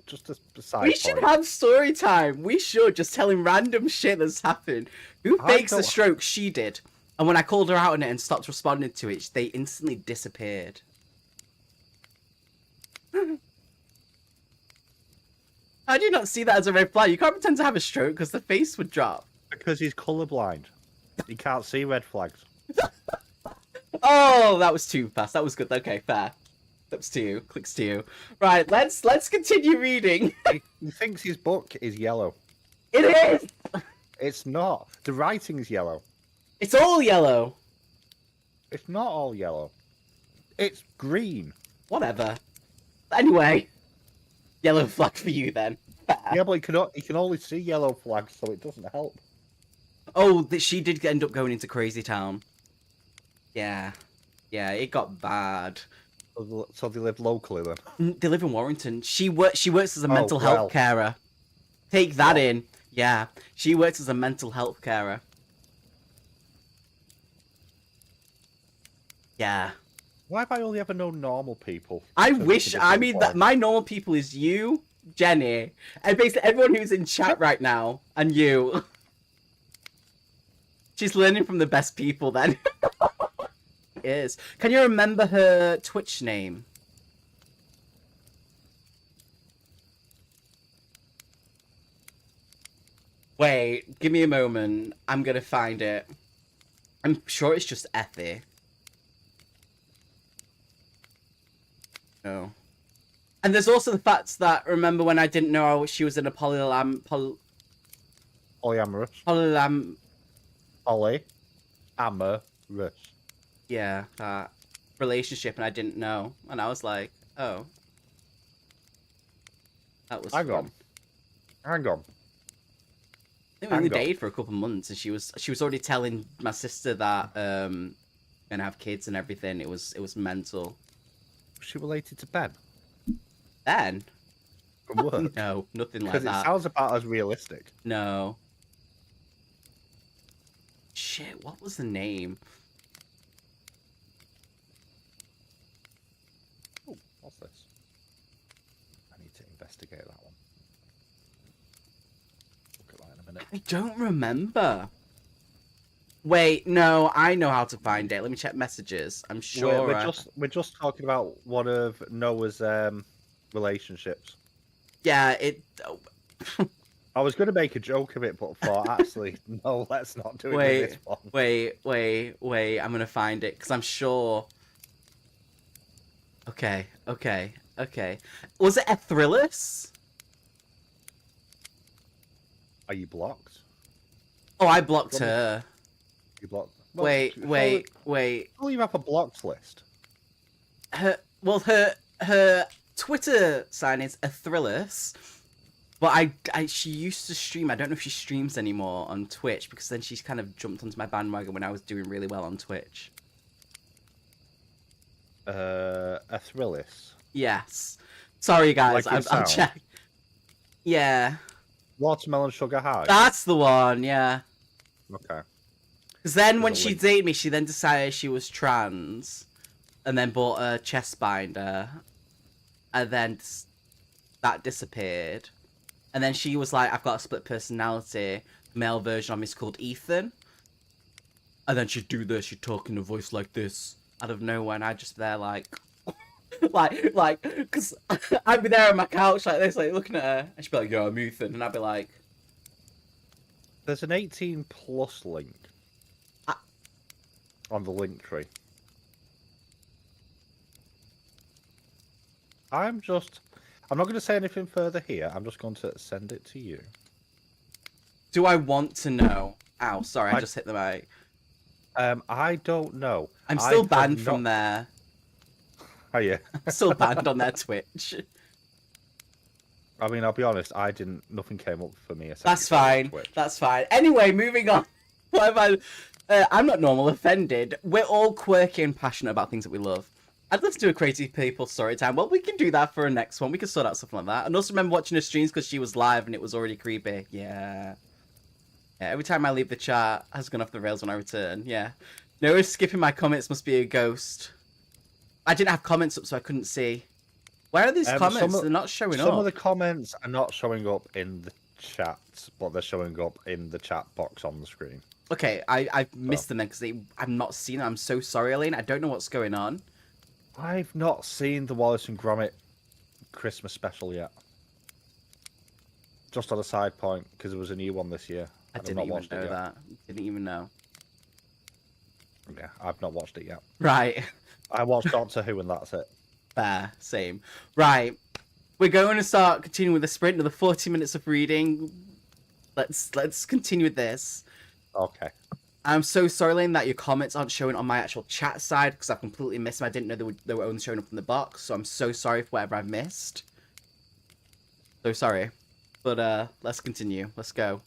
just a side We should have story time. We should, just telling random shit that's happened. Who fakes the stroke? She did. And when I called her out on it and stopped responding to it, they instantly disappeared. How do you not see that as a red flag? You can't pretend to have a stroke because the face would drop. Because he's colorblind. He can't see red flags. Oh, that was too fast. That was good. Okay, fair. Clips to you. Clicks to you. Right, let's continue reading. He thinks his book is yellow. It is! It's not. The writing's yellow. It's all yellow. It's not all yellow. It's green. Whatever. Anyway. Yellow flag for you, then. Yeah, but he can only see yellow flags, so it doesn't help. Oh, she did end up going into Crazy Town. Yeah. Yeah, it got bad. So they live locally, then? They live in Warrington. She works as a mental health carer. Take that in. Yeah, she works as a mental health carer. Yeah. Why have I only ever known normal people? I to wish, this I mean, that point? my normal people is you, Jenny, and basically everyone who's in chat right now, and you. She's learning from the best people then. Is. Can you remember her Twitch name? Wait, give me a moment. I'm gonna find it. I'm sure it's just Effie. No. And there's also the fact that, remember when I didn't know she was in a Polyamorous. Polyamorous. Yeah, that relationship, and I didn't know. And I was like, oh. That was fun. Hang on. I think we only dated for a couple months, and she was already telling my sister that gonna have kids and everything. It was mental. Was she related to Ben? Ben? What? No, nothing like Because that. it sounds about as realistic. No. Shit, what was the name? Oh, what's this? I need to investigate that one. Look at that in a minute. I don't remember. Wait, no, I know how to find it. Let me check messages. I'm sure. We're just talking about one of Noah's relationships. Yeah, it. I was going to make a joke of it, but thought actually, no, let's not do it with this one. Wait. I'm gonna find it because I'm sure. Okay. Was it Ethrillis? Are you blocked? Oh, I blocked her. You blocked. Well, wait. Oh, you have a blocked list. Her Twitter sign is Ethrillis, but she used to stream. I don't know if she streams anymore on Twitch because then she's kind of jumped onto my bandwagon when I was doing really well on Twitch. Ethrillis. Yes. Sorry, guys. Like I'm checking. Yeah. Watermelon Sugar High. That's the one. Yeah. Okay. Because then when she dated me, she then decided she was trans, and then bought a chest binder, and then that disappeared. And then she was like, I've got a split personality. The male version of me is called Ethan. And then she'd do this, she'd talk in a voice like this, out of nowhere, and I'd just be there like... because I'd be there on my couch like this, like looking at her, and she'd be like, yo, I'm Ethan, and I'd be like... There's an 18 plus link on the link tree. I'm not going to say anything further here. I'm just going to send it to you. Do I want to know? Ow, sorry, I just hit the mic. I don't know. I'm still banned from there. Are you? I'm still banned on their Twitch. I mean, I'll be honest. Nothing came up for me. That's fine. That's fine. Anyway, moving on. I'm not normal offended. We're all quirky and passionate about things that we love. I'd love to do a crazy people story time. Well, we can do that for a next one. We can sort out something like that. And also remember watching her streams because she was live and it was already creepy. Yeah. Every time I leave the chat, has gone off the rails when I return. Yeah. No, skipping my comments must be a ghost. I didn't have comments up, so I couldn't see. Where are these comments? They're not showing up. Some of the comments are not showing up in the chat, but they're showing up in the chat box on the screen. Okay, I've missed them then because I've not seen them. I'm so sorry, Elaine. I don't know what's going on. I've not seen the Wallace and Gromit Christmas special yet. Just on a side point, because there was a new one this year. I didn't even know that. Didn't even know. Yeah, I've not watched it yet. Right. I watched Doctor Who and that's it. Fair, same. Right. We're going to start continuing with the sprint, another 40 minutes of reading. Let's continue with this. Okay. I'm so sorry, Lane, that your comments aren't showing on my actual chat side because I've completely missed them. I didn't know they were only showing up in the box, so I'm so sorry for whatever I've missed. So sorry. But let's continue. Let's go.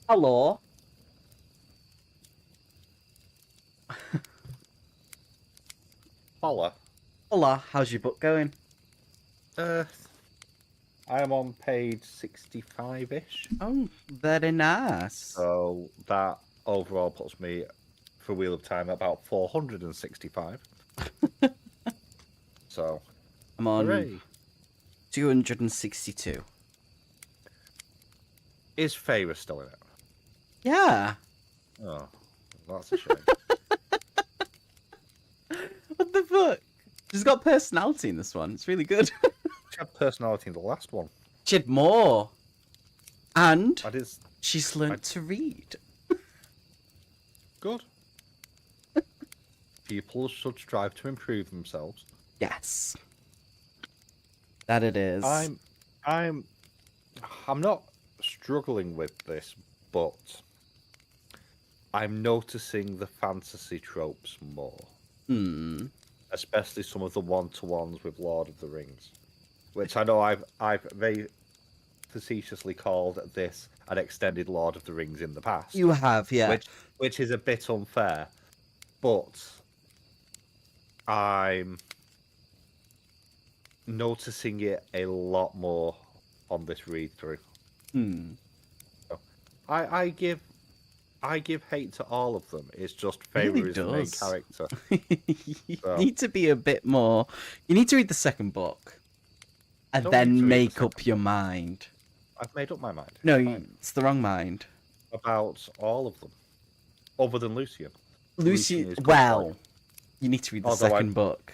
Hello. Holla. Hola, how's your book going? I am on page 65-ish. Oh, very nice. So that overall puts me, for Wheel of Time, about 465. So, I'm on hooray. 262. Is Feyre still in it? Yeah. Oh, that's a shame. What the fuck? She's got personality in this one. It's really good. She had personality in the last one. She had more. And That is she's learnt to read. good. People should strive to improve themselves. Yes. That it is. I'm not struggling with this, but I'm noticing the fantasy tropes more. Especially some of the one-to-ones with Lord of the Rings, which I know I've very facetiously called this an extended Lord of the Rings in the past. You have, yeah. Which is a bit unfair, but I'm noticing it a lot more on this read through. So, I give hate to all of them. It's just Feyre really is the main character. You need to be a bit more. You need to read the second book, and Don't need to then read the make second up your mind. I've made up my mind. No, Fine. it's the wrong mind. About all of them, other than Lucian. Lucian. is Well, good. you need to read the Although second book.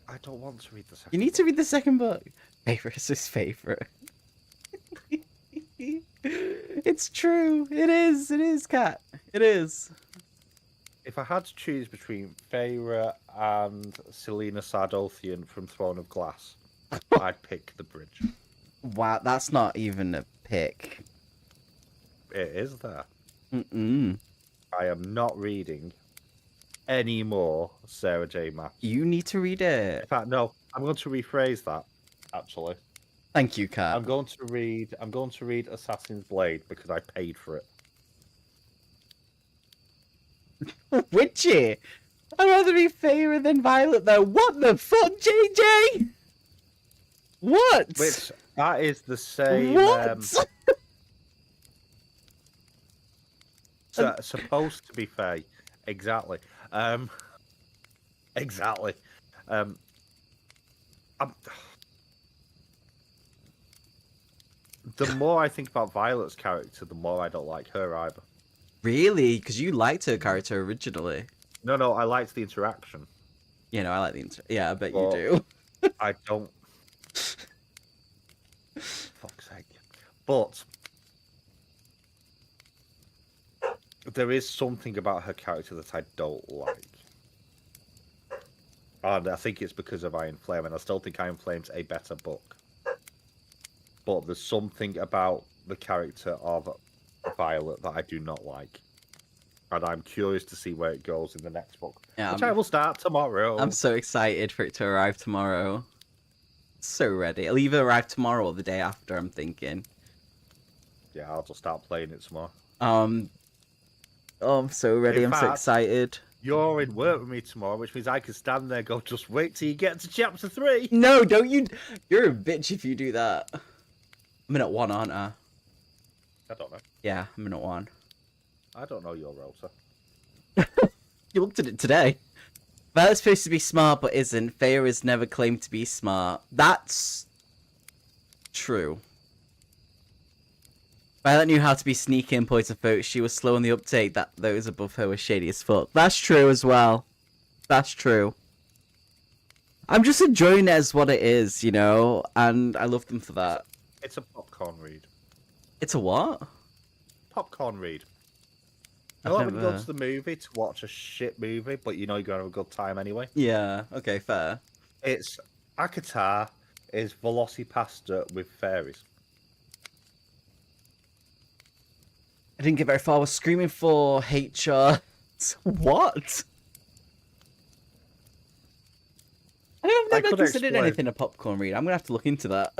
I don't want to read the second. You need to read the second book. Favorite is his favorite. It's true. It is. It is, Kat. It is. If I had to choose between Feyre and Selena Sardothian from Throne of Glass, I'd pick the bridge. Wow, that's not even a pick. It is there. Mm-mm. I am not reading any more Sarah J. Maas. You need to read it. In fact, no, I'm going to rephrase that, actually. Thank you, Kat. I'm going to read Assassin's Blade because I paid for it. Witchy! I'd rather be Feyre than Violet, though. What the fuck, JJ? What? Which, that is the same... What? Supposed to be Faye. Exactly. Exactly. The more I think about Violet's character, the more I don't like her either. Really? Because you liked her character originally. No, I liked the interaction. You know, I like the yeah, I bet you do. I don't. Fuck's sake. But there is something about her character that I don't like. And I think it's because of Iron Flame, and I still think Iron Flame's a better book. But there's something about the character of Violet that I do not like. And I'm curious to see where it goes in the next book. Yeah, which I will start tomorrow. I'm so excited for it to arrive tomorrow. So ready. It'll either arrive tomorrow or the day after, I'm thinking. Yeah, I'll just start playing it tomorrow. Oh, I'm so ready. I'm so excited. You're in work with me tomorrow, which means I can stand there and go, just wait till you get to chapter 3. No, don't you... You're a bitch if you do that. I'm in at 1, aren't I? I don't know. Yeah, I'm in at 1. I don't know your rota. You looked at it today. Violet's supposed to be smart, but isn't. Feyre has never claimed to be smart. That's... true. Violet knew how to be sneaky and poison folks. She was slow on the uptake. That those above her were shady as fuck. That's true as well. That's true. I'm just enjoying it as what it is, you know? And I love them for that. It's a popcorn read. It's a what? Popcorn read. I've I would never- go to the movie to watch a shit movie, but you know you're going to have a good time anyway. Yeah, okay, fair. It's Akatar is Velocipasta with fairies. I didn't get very far. I was screaming for HR. What? I've never could considered explain. anything a popcorn read. I'm gonna have to look into that.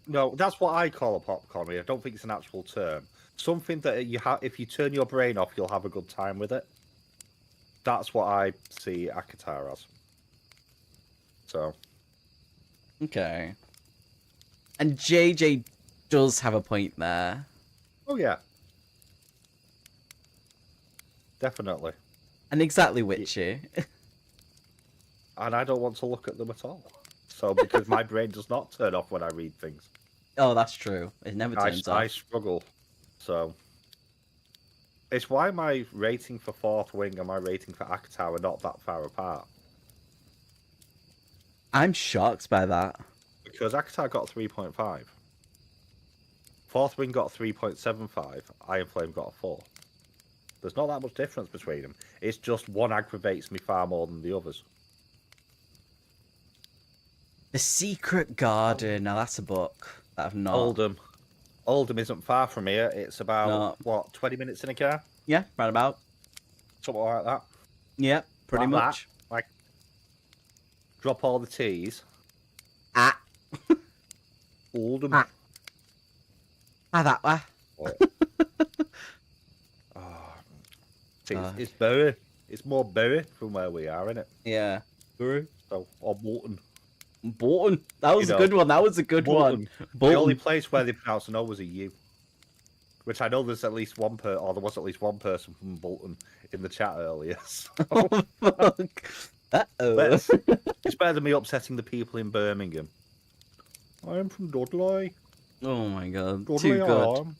No, that's what I call a popcorn read. I don't think it's an actual term. something that you have. If you turn your brain off, you'll have a good time with it. That's what I see ACOTAR as. So. Okay. And JJ does have a point there. Oh yeah. Definitely. And exactly witchy. And I don't want to look at them at all. So because my brain does not turn off when I read things. Oh, that's true. It never turns off. I struggle. So it's why my rating for Fourth Wing and my rating for ACOTAR are not that far apart. I'm shocked by that. Because ACOTAR got 3.5. Fourth Wing got 3.75. Iron Flame got a 4. There's not that much difference between them. It's just one aggravates me far more than the others. The Secret Garden. Now that's a book that I've not. Oldham. Oldham isn't far from here. It's about, what, 20 minutes in a car? Yeah, right about. Something like that. Yeah, pretty much. That. Like, drop all the T's. Ah. Oldham. Ah. That way. It's Bury. It's more Bury from where we are, isn't it? Yeah. Bury. So, or Bolton. Bolton. That was a good one. That was a good one. Bolton. The only place where they pronounced an O was a U. Which I know there's at least one there was at least one person from Bolton in the chat earlier. So. Oh, fuck. Uh-oh. It's better than me upsetting the people in Birmingham. I am from Dudley. Oh my god. Dudley Too good. Arm.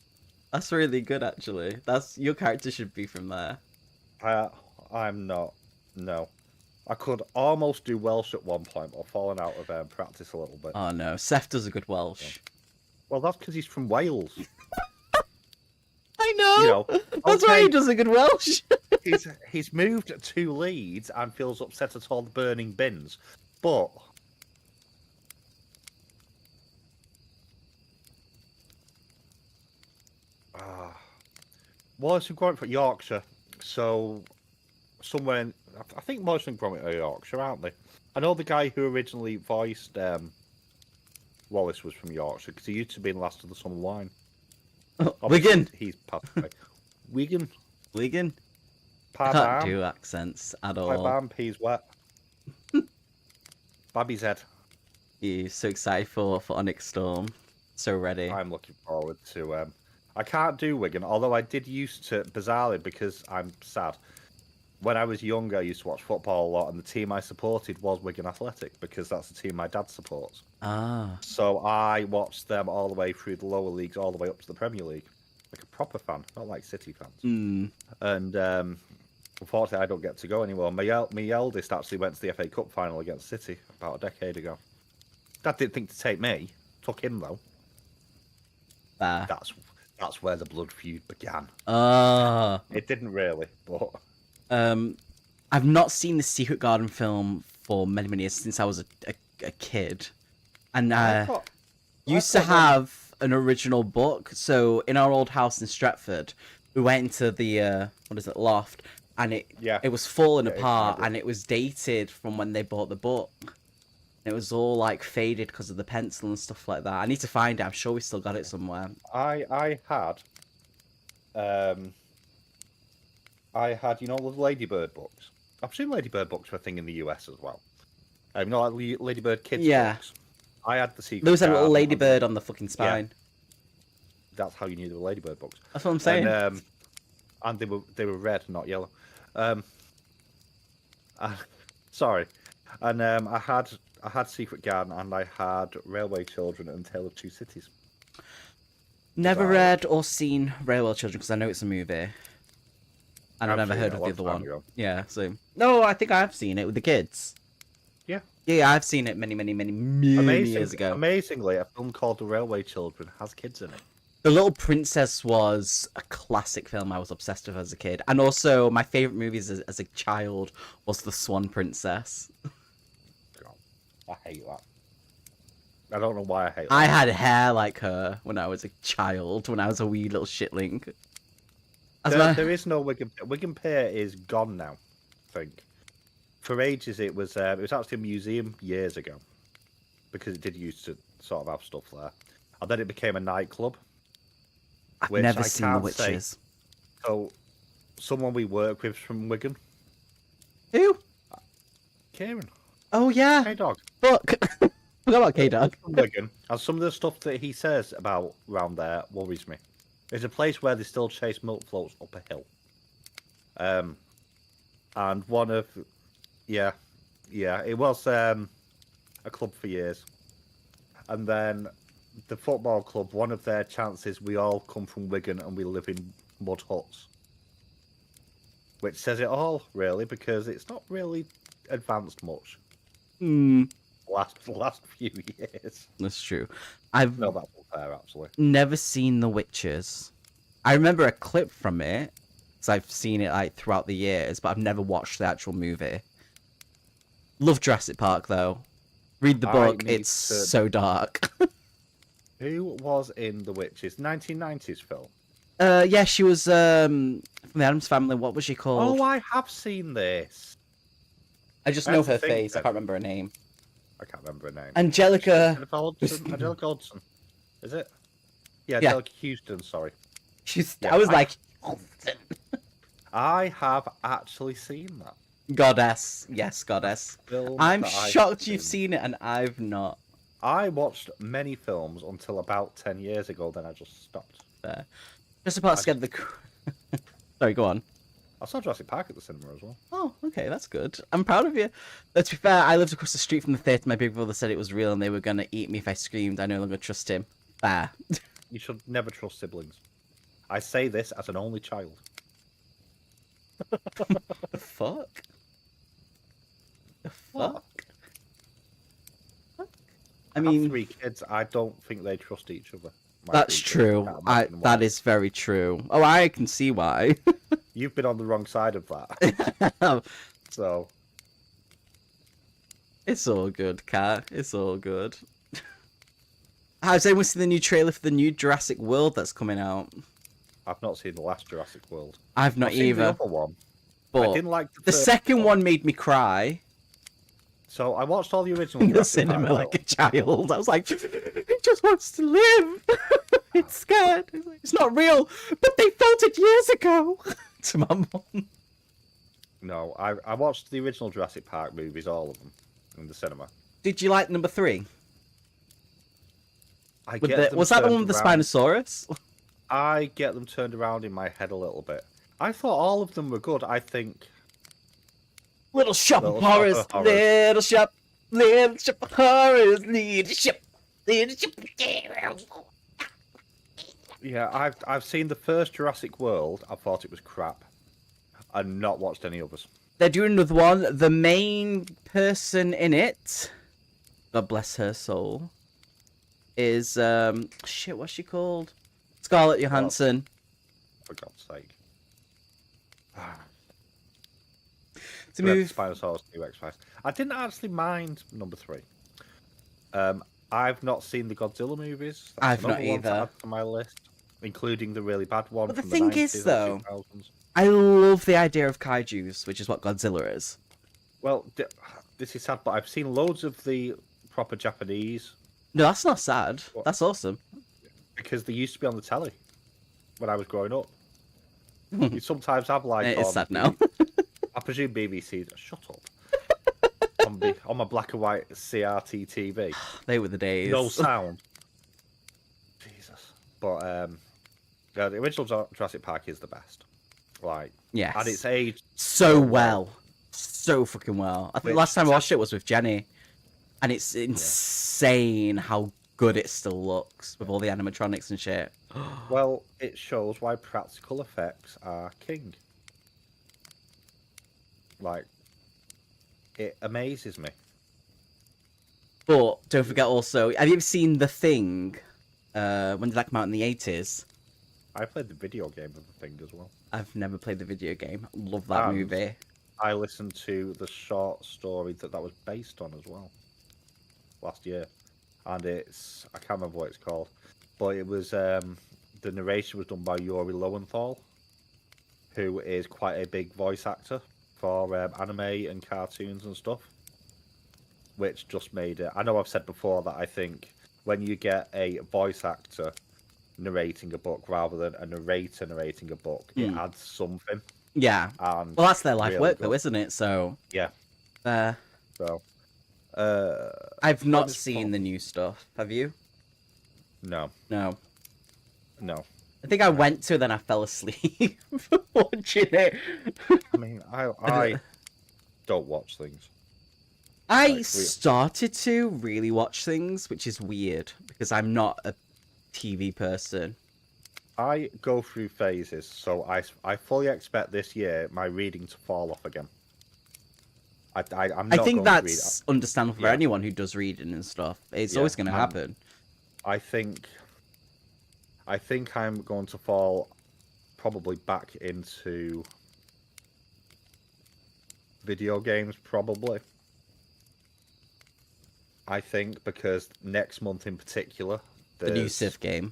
That's really good, actually. Your character should be from there. I'm not. No. I could almost do Welsh at one point, but I've fallen out of practice a little bit. Oh no, Seth does a good Welsh. Well, that's because he's from Wales. I know. You know, that's why he does a good Welsh. he's moved to Leeds and feels upset at all the burning bins, but Wallace and Gromit for Yorkshire, so somewhere in, I think Wallace and Gromit are Yorkshire, aren't they? I know the guy who originally voiced Wallace was from Yorkshire because he used to be in Last of the Summer Wine. Wigan. He's passed away. Wigan. Wigan. I can't do accents at all. Bam, peas wet. Babby's head. You're so excited for Onyx Storm. So ready. I'm looking forward to. I can't do Wigan, although I did used to, bizarrely, because I'm sad. When I was younger, I used to watch football a lot, and the team I supported was Wigan Athletic, because that's the team my dad supports. Ah. So I watched them all the way through the lower leagues, all the way up to the Premier League. Like a proper fan, not like City fans. Mm. And unfortunately, I don't get to go anymore. My eldest actually went to the FA Cup final against City about a decade ago. Dad didn't think to take me. Took him, though. That's where the blood feud began. Ah. It didn't really, but... I've not seen the Secret Garden film for many, many years, since I was a kid. And used to have an original book. So in our old house in Stretford, we went into the, loft, and it was falling apart, and it was dated from when they bought the book. It was all like faded because of the pencil and stuff like that. I need to find it. I'm sure we still got it somewhere. I had, you know, the Ladybird books. I presume Ladybird books were a thing in the US as well. You know, like Ladybird kids books. I had the Secret. There was a little Ladybird on the fucking spine. Yeah. That's how you knew they were Ladybird books. That's what I'm saying. And they were red, not yellow. Sorry. And I had Secret Garden, and I had Railway Children and Tale of Two Cities. Never read or seen Railway Children because I know it's a movie. And I've never heard of the other one. Ago. Yeah, so... No, I think I've seen it with the kids. Yeah. Yeah, I've seen it many years ago. Amazingly, a film called The Railway Children has kids in it. The Little Princess was a classic film I was obsessed with as a kid. And also, my favourite movies as a child was The Swan Princess. God, I hate that. I don't know why I hate that. I had hair like her when I was a child, when I was a wee little shitling. There is no Wigan. Wigan Pier is gone now, I think. For ages, it was actually a museum years ago, because it did used to sort of have stuff there. And then it became a nightclub. I've which never I seen The can't say. Witches. So, someone we work with from Wigan, Who? Kieran, Oh yeah, K-Dog. Book. Forgot about K-Dog. From Wigan, and some of the stuff that he says about around there worries me. There's a place where they still chase milk floats up a hill. And one of, yeah, it was a club for years. And then the football club, one of their chants is we all come from Wigan and we live in mud huts. Which says it all, really, because it's not really advanced much. Last few years. That's true. I've No, that's not fair, actually. never seen The Witches. I remember a clip from it, because I've seen it like throughout the years, but I've never watched the actual movie. Love Jurassic Park though. Read the book. It's so dark. Who was in The Witches? 1990s film. Yeah, she was from the Addams Family. What was she called? Oh, I have seen this. I just know her face. I can't remember her name. I can't remember her name. Angelica. Angelica Hudson. Is it? Yeah, Angelica Houston, sorry. I was like, I have actually seen that. Goddess. Yes, Goddess. I'm shocked you've seen it and I've not. I watched many films until about 10 years ago, then I just stopped. Fair. Just about to get the... Sorry, go on. I saw Jurassic Park at the cinema as well. Oh, okay, that's good. I'm proud of you. But to be fair, I lived across the street from the theatre. My big brother said it was real and they were going to eat me if I screamed. I no longer trust him. Fair. You should never trust siblings. I say this as an only child. The fuck? The fuck? I mean, have 3 kids. I don't think they trust each other. That's true. That is very true. Oh, I can see why. You've been on the wrong side of that. So. It's all good, Kat. It's all good. Has anyone seen the new trailer for the new Jurassic World that's coming out? I've not seen the last Jurassic World. I've not either. Seen the other one. But I didn't like the second one made me cry. So I watched all the original in the cinema like a child. I was like, it just wants to live. It's scared. It's not real, but they felt it years ago. To my mom. No, I watched the original Jurassic Park movies, all of them, in the cinema. Did you like number 3? Was that the one with the Spinosaurus? I get them turned around in my head a little bit. I thought all of them were good. I think. Little shop of horrors, little shop of horrors, little shop. Yeah, I've seen the first Jurassic World. I thought it was crap, and not watched any others. They're doing another one. The main person in it, God bless her soul, is shit. What's she called? Scarlett Johansson. For God's sake. To move. Spinosaurus, New X-Files. I didn't actually mind number 3. I've not seen the Godzilla movies. I've not either. To add to my list, including the really bad one. But the from thing the 90s is, though, 2000s. I love the idea of kaijus, which is what Godzilla is. Well, this is sad, but I've seen loads of the proper Japanese. No, that's not sad. That's awesome. Because they used to be on the telly when I was growing up. You sometimes have like. It is sad now. I presume BBC. Shut up. on my black and white CRT TV. They were the days. No sound. Jesus. But yeah, the original Jurassic Park is the best. Like, yes. And it's aged so well. So fucking well. I think the last time I watched it was with Jenny. And it's insane how good it still looks with all the animatronics and shit. Well, it shows why practical effects are king. Like, it amazes me. But don't forget also, have you ever seen The Thing? When did that come out in the 80s? I played the video game of The Thing as well. I've never played the video game. Love that movie. I listened to the short story that was based on as well. Last year. And it's, I can't remember what it's called. But it was, the narration was done by Yuri Lowenthal, who is quite a big voice actor for anime and cartoons and stuff. Which just made it, I know I've said before that I think when you get a voice actor narrating a book rather than a narrator narrating a book. It adds something. Yeah. And well, that's their life really work, good. though, isn't it? So. Yeah. So. I've not seen the new stuff. Have you? No. No. No. I think I went to, then I fell asleep watching it. I mean, I don't watch things. I started to really watch things, which is weird because I'm not a TV person. I go through phases, so I fully expect this year my reading to fall off again. I'm not I think going that's to read. understandable for anyone who does reading and stuff. It's always going to happen. I think I'm going to fall probably back into video games, probably. I think because next month in particular, the new Civ game.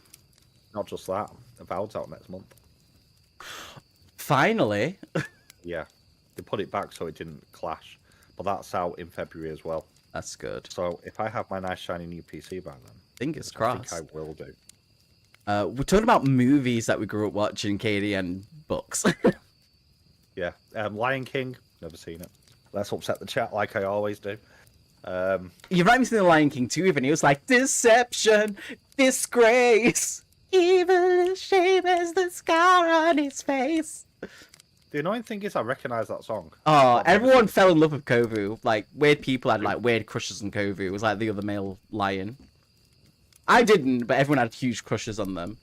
Not just that, Avowed's out next month. Finally. Yeah, they put it back so it didn't clash, but that's out in February as well. That's good. So if I have my nice shiny new PC by then, fingers crossed. I think I will do. We're talking about movies that we grew up watching, Katie, and books. Yeah, Lion King, never seen it. Let's upset the chat like I always do. You've me seen The Lion King too, even he was like, deception, disgrace, evil as shame as the scar on his face. The annoying thing is I recognise that song. Oh, everyone fell in love with Kovu. Like, weird people had like weird crushes on Kovu. It was like the other male lion. I didn't, but everyone had huge crushes on them.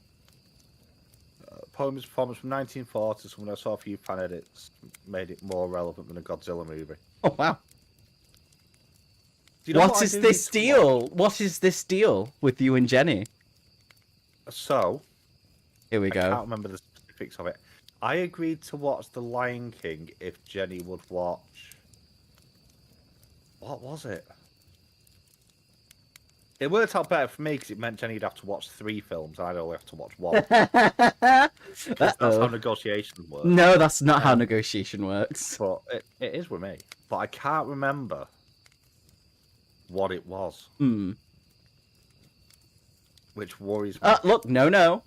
Poems performance from 1940. Someone I saw a few fan edits made it more relevant than a Godzilla movie. Oh wow! You know what is this deal? What is this deal with you and Jenny? So, here we go. I can't remember the specifics of it. I agreed to watch The Lion King if Jenny would watch. What was it? It worked out better for me because it meant Jenny'd have to watch 3 films and I'd only have to watch 1. That's how negotiations work. No, that's not how negotiation works. But it is with me. But I can't remember what it was. Which worries me. Look, no,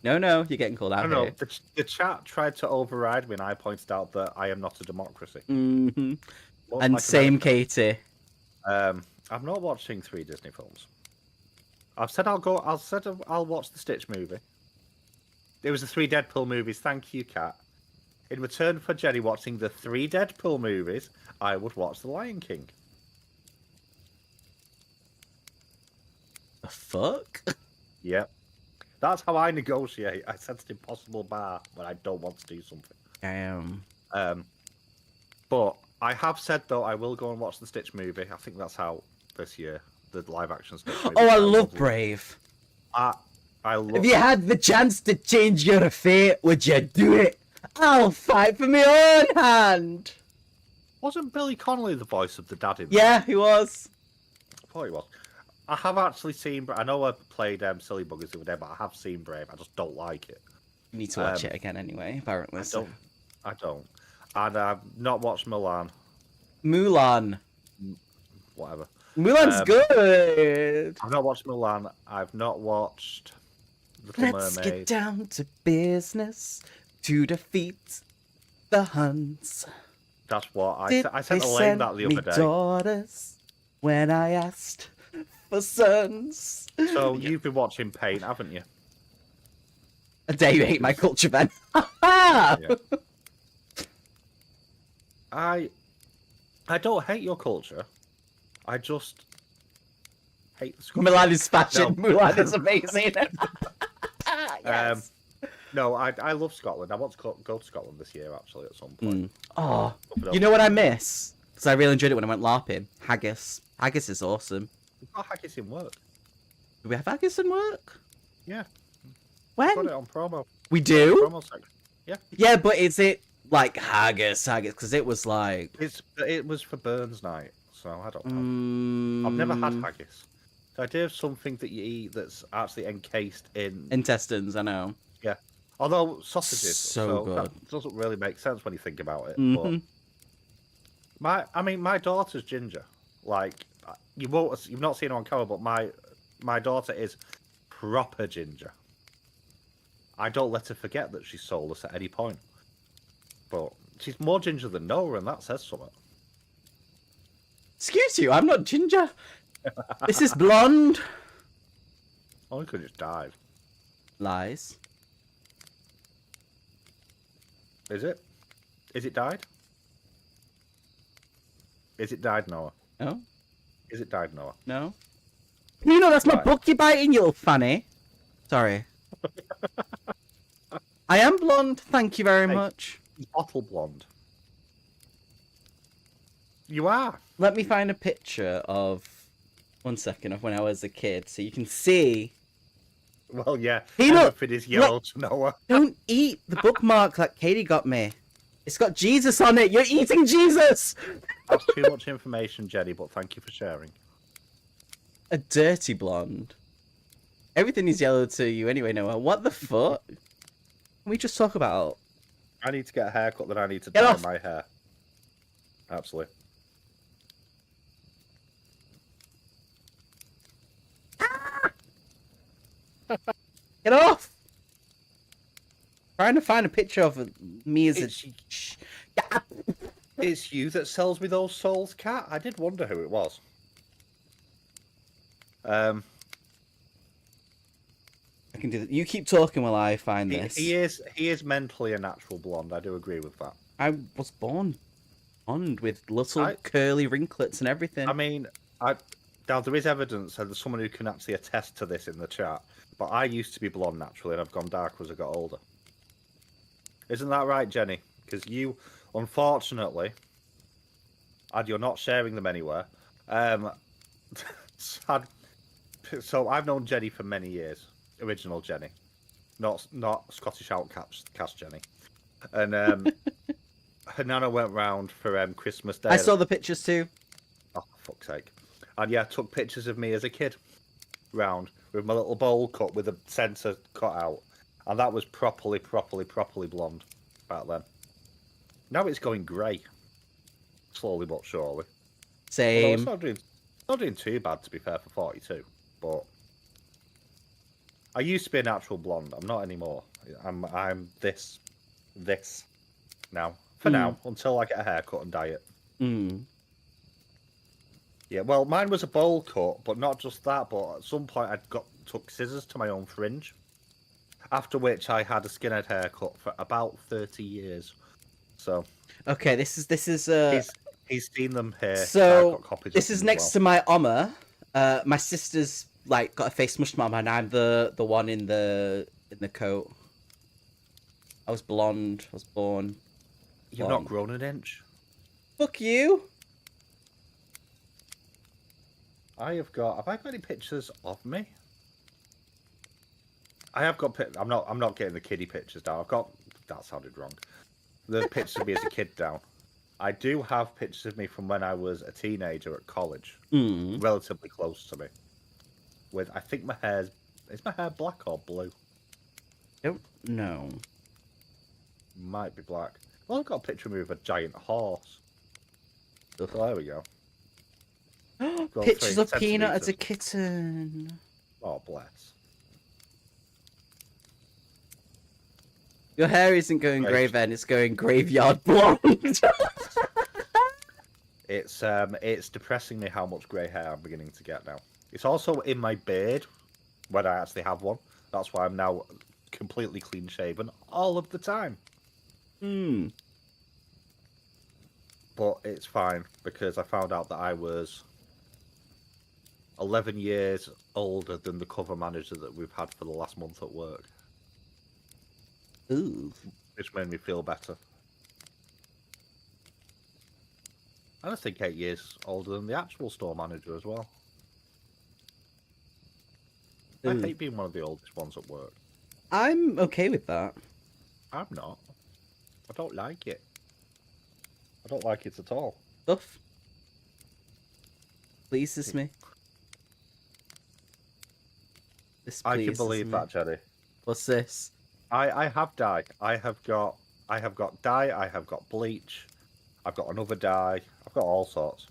you're getting called out here. The chat tried to override me and I pointed out that I am not a democracy. And like same Katie. I'm not watching 3 Disney films. I've said I'll watch the Stitch movie. It was the 3 Deadpool movies. Thank you, Kat. In return for Jenny watching the 3 Deadpool movies, I would watch The Lion King. The fuck? Yep. That's how I negotiate. I set an impossible bar when I don't want to do something. Damn. But I have said, though, I will go and watch the Stitch movie. I think that's out this year. The live-action Stitch movie. Oh, I love Brave. I love... If you had the chance to change your fate, would you do it? I'll fight for my own hand. Wasn't Billy Connolly the voice of the dad in that? Yeah, he was. I thought he was. I have actually seen... I know I played Silly Buggers the other day, but I have seen Brave. I just don't like it. You need to watch it again anyway, apparently. I don't. And I've not watched Mulan. Whatever. Mulan's good. I've not watched Mulan. I've not watched Little Let's Mermaid. get down to business to defeat the Huns. That's what I sent Elaine that the other day. Daughters when I asked for sons. So you've been watching Paint, haven't you? A day you hate my culture, Ben. Yeah. I don't hate your culture. I just hate the school. Mulan is fashion. No. Mulan is amazing. Yes. No, I love Scotland. I want to go to Scotland this year, actually, at some point. Oh, you know what I miss? Because I really enjoyed it when I went LARPing. Haggis. Haggis is awesome. We've got haggis in work. Do we have haggis in work? Yeah. When? Got it on promo. We do? Promo section. Yeah. Yeah, but is it like haggis? Because it was like... It was for Burns night, so I don't know. I've never had haggis. The idea of something that you eat that's actually encased in... Intestines, I know. Yeah. Although sausages, so good. That doesn't really make sense when you think about it. Mm-hmm. But my daughter's ginger. Like, you've not seen her on camera, but my daughter is proper ginger. I don't let her forget that she's soulless at any point. But she's more ginger than Noah, and that says something. Excuse you, I'm not ginger. This is blonde. Only because it's died. Lies. Is it? Is it dyed? Is it dyed, Noah? No. Is it dyed, Noah? No. You know, that's my Right. book you're biting, you little fanny. Sorry. I am blonde, thank you very much. Bottle blonde. You are. Let me find a picture of... 1 second, of when I was a kid, so you can see... Well, yeah. Hey, look, Everything is yellow to Noah. Don't eat the bookmark that Katie got me. It's got Jesus on it. You're eating Jesus! That's too much information, Jenny, but thank you for sharing. A dirty blonde. Everything is yellow to you anyway, Noah. What the fuck? Can we just talk about... I need to get a haircut, then I need to Get dye off. my hair. Absolutely. Get off! Trying to find a picture of me as It's, a... it's you that sells me those souls, cat. I did wonder who it was. I can do that. You keep talking while I find this. He is mentally a natural blonde. I do agree with that. I was born blonde with little curly ringlets and everything. I mean, now there is evidence, and there's someone who can actually attest to this in the chat. But I used to be blonde naturally, and I've gone darker as I got older. Isn't that right, Jenny? Because you, unfortunately, and you're not sharing them anywhere. So I've known Jenny for many years. Original Jenny, not Scottish Outcast Jenny. And her nana went round for Christmas Day. I saw the pictures too. Oh, for fuck's sake. And yeah, took pictures of me as a kid round with my little bowl cut with a centre cut out. And that was properly blonde back then. Now it's going grey. Slowly but surely. Same. Although it's not doing too bad, to be fair, for 42. But I used to be a natural blonde. I'm not anymore. I'm this now. For now, until I get a haircut and dye it. Mm. Yeah, well, mine was a bowl cut, but not just that. But at some point, took scissors to my own fringe. After which, I had a skinhead haircut for about 30 years. So. Okay, this is. He's seen them here. So this is next to my Oma. My sister's like got a face smushed mom, and I'm the one in the coat. I was blonde. I was born. You've not grown an inch. Fuck you. Have I got any pictures of me? I have got. I'm not getting the kiddie pictures down. That sounded wrong. The pictures of me as a kid down. I do have pictures of me from when I was a teenager at college, relatively close to me. With I think is my hair black or blue? Don't know. Might be black. Well, I've got a picture of me with a giant horse. So there we go. Pictures of Peanut as a kitten. Oh, bless. Your hair isn't going grey then, it's going graveyard blonde. It's depressing me how much grey hair I'm beginning to get now. It's also in my beard, when I actually have one. That's why I'm now completely clean shaven all of the time. But it's fine, because I found out that I was 11 years older than the cover manager that we've had for the last month at work. Ooh. Which made me feel better. And I think 8 years older than the actual store manager as well. I hate being one of the oldest ones at work. I'm okay with that. I'm not. I don't like it. I don't like it at all. Stuff pleases me. This I can pleases believe me. that, Jenny. What's this? I have dye. I have got dye. I have got bleach. I've got another dye. I've got all sorts.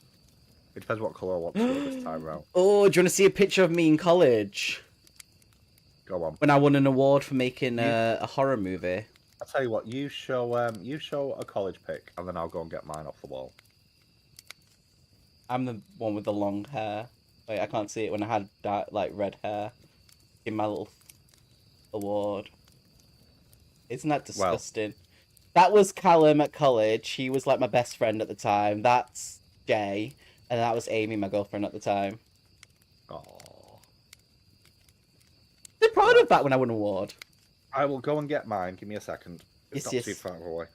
It depends what colour I want to do this time round. Oh, do you want to see a picture of me in college? Go on. When I won an award for making a horror movie. I'll tell you what. You show a college pic, and then I'll go and get mine off the wall. I'm the one with the long hair. Wait, I can't see it when I had that like red hair in my little award. Isn't that disgusting? Well, that was Callum at college. He was like my best friend at the time. That's Jay, and that was Amy, my girlfriend at the time. Oh. I'm proud of that when I won an award. I will go and get mine. Give me a second. It's yes, not too far away.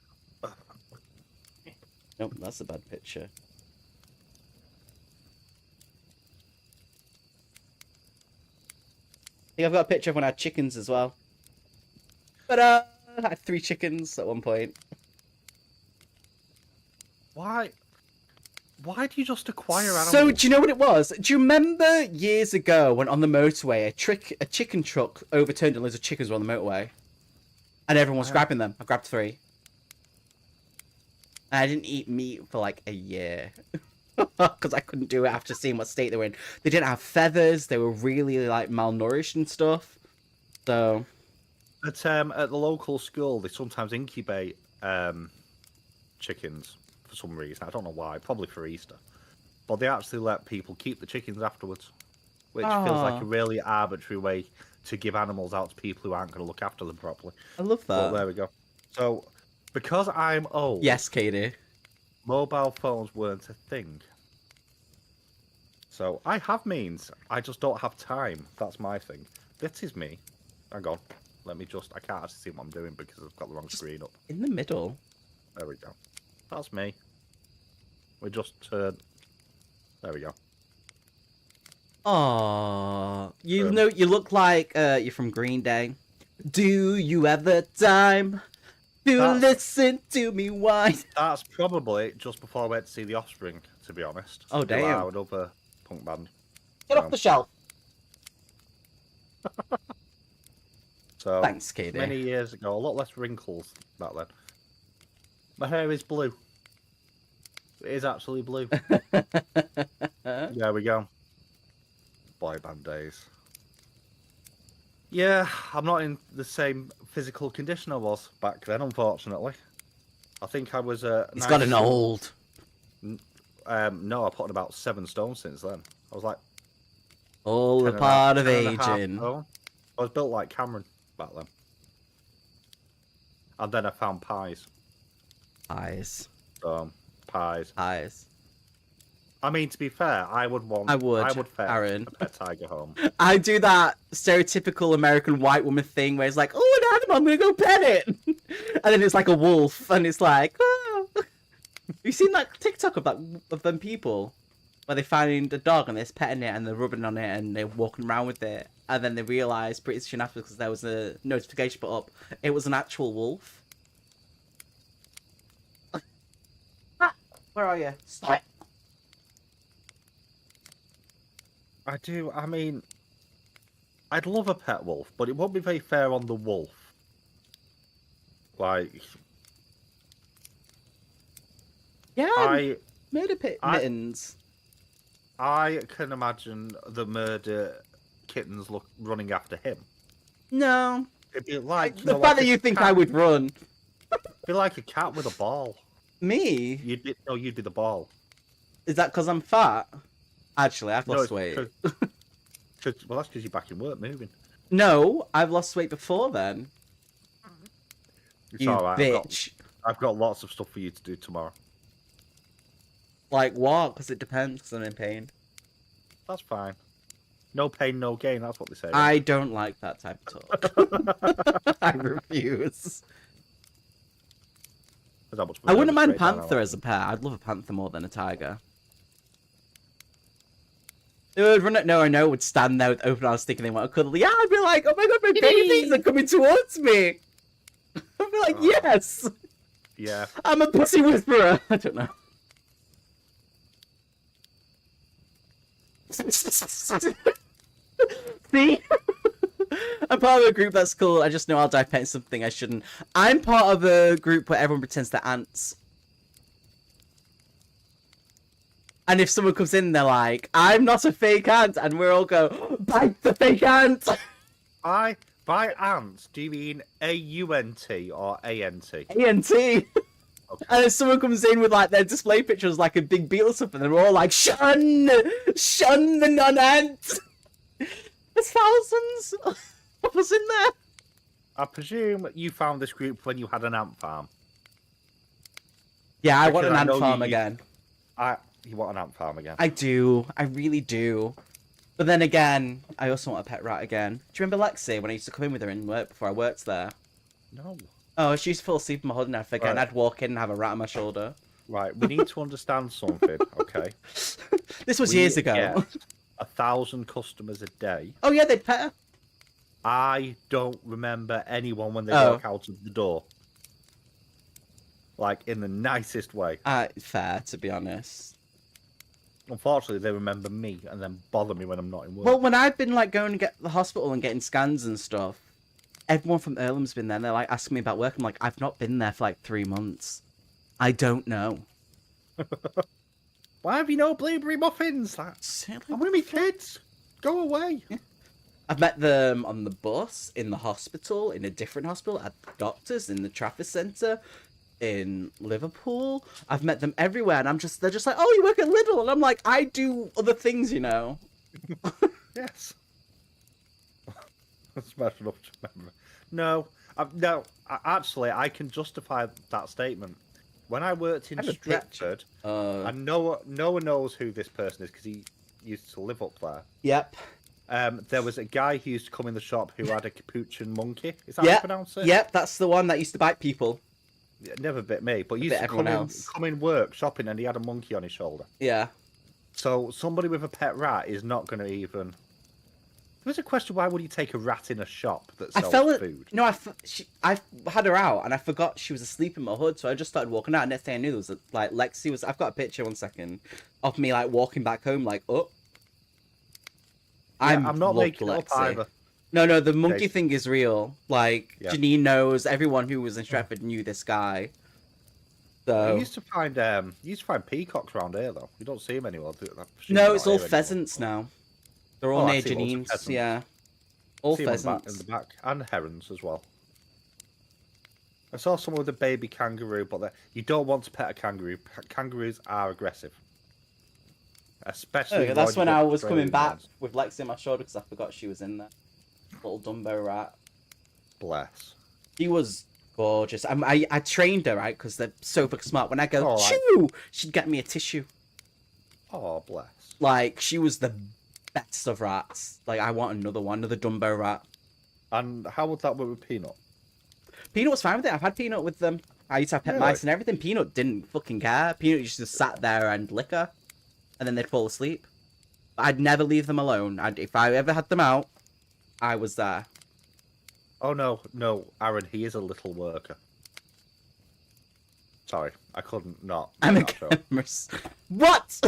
Nope, that's a bad picture. I think I've got a picture of when I had chickens as well. But I had 3 chickens at one point. Why do you just acquire animals? So, do you know what it was? Do you remember years ago when on the motorway a chicken truck overturned and loads of chickens were on the motorway? And everyone was grabbing them. I grabbed 3. And I didn't eat meat for like a year. Because I couldn't do it after seeing what state they were in. They didn't have feathers. They were really like malnourished and stuff. So... At the local school, they sometimes incubate chickens for some reason. I don't know why. Probably for Easter. But they actually let people keep the chickens afterwards, which feels like a really arbitrary way to give animals out to people who aren't going to look after them properly. I love that. But there we go. So, because I'm old... Yes, Katie. Mobile phones weren't a thing. So, I have means. I just don't have time. That's my thing. This is me. Hang on. Let me just... I can't actually see what I'm doing because I've got the wrong screen up. In the middle. There we go. That's me. We just turned... There we go. Aww. You know, you look like you're from Green Day. Do you have the time to listen to me whine? That's probably just before I went to see The Offspring, to be honest. Oh, damn. Another punk band. Get off the shelf. So, thanks, Katie. Many years ago, a lot less wrinkles back then. My hair is blue. It is actually blue. There we go. Boy band days. Yeah, I'm not in the same physical condition I was back then, unfortunately. I think I was... He's gotten old. No, I put on about 7 stone since then. I was like... All a part of aging. I was built like Cameron back then. And then I found pies. Pies. Pies. Pies. I mean, to be fair, I would fetch Aaron. a pet tiger home. I do that stereotypical American white woman thing where it's like, oh, an animal, I'm gonna go pet it. And then it's like a wolf, and it's like, oh. You've seen that TikTok of them people where they find a dog and they're petting it and they're rubbing on it and they're walking around with it, and then they realise pretty soon after, because there was a notification put up, it was an actual wolf. Where are you? Stop. I do. I mean, I'd love a pet wolf, but it won't be very fair on the wolf. Like, yeah, murder mittens. I can imagine the murder kittens running after him. No, it'd be like the fact that you think I would run. It'd be like a cat with a ball. Me? You'd be the ball. Is that because I'm fat? Actually, I've lost weight. Well, that's because you're back in work, moving. No, I've lost weight before then. It's you all right. bitch. I've got lots of stuff for you to do tomorrow. Like what? Because it depends, because I'm in pain. That's fine. No pain, no gain, that's what they say. Right? I don't like that type of talk. I refuse. I wouldn't mind panther as a pet. I'd love a panther more than a tiger. It would run at I know, would stand there with open arms thinking they want to cuddle. Yeah, I'd be like, oh my god, my babies are coming towards me. I'd be like, yes. Yeah. I'm a pussy whisperer. I don't know. See? I'm part of a group that's cool. I just know I'll die petting something I shouldn't. I'm part of a group where everyone pretends they're ants. And if someone comes in, they're like, I'm not a fake ant. And we all go, bite the fake ant. By ants, do you mean A-U-N-T or A-N-T? A&T. Okay. And then someone comes in with like their display pictures, like a big beetle or something, and they're all like, "Shun, shun the non-ant." There's thousands of us in there. I presume you found this group when you had an ant farm. Yeah, I want Because an ant farm again. You want an ant farm again? I do. I really do. But then again, I also want a pet rat again. Do you remember Lexi when I used to come in with her in work before I worked there? No. Oh, she used to fall asleep in my hood and I'd forget, and Right. I'd walk in and have a rat on my shoulder. Right, we need to understand something, okay? This was We years ago. get 1,000 customers a day. Oh yeah, they'd pet her. I don't remember anyone when they Oh. walk out of the door. Like, in the nicest way. Fair, to be honest. Unfortunately, they remember me and then bother me when I'm not in work. Well, when I've been like going to get the hospital and getting scans and stuff, everyone from Earlham's been there. And they're like asking me about work. I'm like, I've not been there for like 3 months. I don't know. Why have you no blueberry muffins? I'm with me kids. Go away. I've met them on the bus, in the hospital, in a different hospital, at the doctor's, in the Trafford Centre, in Liverpool. I've met them everywhere, and they're just like, "Oh, you work at Lidl," and I'm like, "I do other things, you know." Yes. That's special enough to remember. No, actually, I can justify that statement. When I worked in I have a Stretford, and no one knows who this person is because he used to live up there. Yep. There was a guy who used to come in the shop who had a capuchin monkey. Is that how you pronounce it? Yep, that's the one that used to bite people. It never bit me, but he used Bit to everyone else. come in work shopping and he had a monkey on his shoulder. Yeah. So somebody with a pet rat is not going to even. There's a question: why would you take a rat in a shop that sells food? No, I had her out and I forgot she was asleep in my hood, so I just started walking out. Next thing I knew, there was like Lexi was. I've got a picture. 1 second of me like walking back home, like oh. Yeah, I'm not making it up either. No, the monkey thing is real. Like Yeah. Janine knows. Everyone who was in Stratford knew this guy. So You used to find peacocks around here though. You don't see them anymore. no, it's all pheasants now. They're all Oh, I near see loads of Janine's. pheasants. Yeah, all See 'em pheasants. in the back, and herons as well. I saw someone with a baby kangaroo, but you don't want to pet a kangaroo. Kangaroos are aggressive, especially. Oh, yeah, that's when I was coming Australian back ones. with Lexi on my shoulder because I forgot she was in there. Little Dumbo rat. Bless. She was gorgeous. I trained her, right? Because they're so fucking smart. When I go, Oh, chew, she'd get me a tissue. Oh, bless. Like, she was the best of rats. Like, I want another one, another Dumbo rat. And how would that work with Peanut? Peanut was fine with it. I've had Peanut with them. I used to have pet Really? mice and everything. Peanut didn't fucking care. Peanut just sat there and lick her. And then they'd fall asleep. But I'd never leave them alone. If I ever had them out, I was there. Oh no, Aaron, he is a little worker. Sorry, I couldn't not. I'm a not show. cameras. What?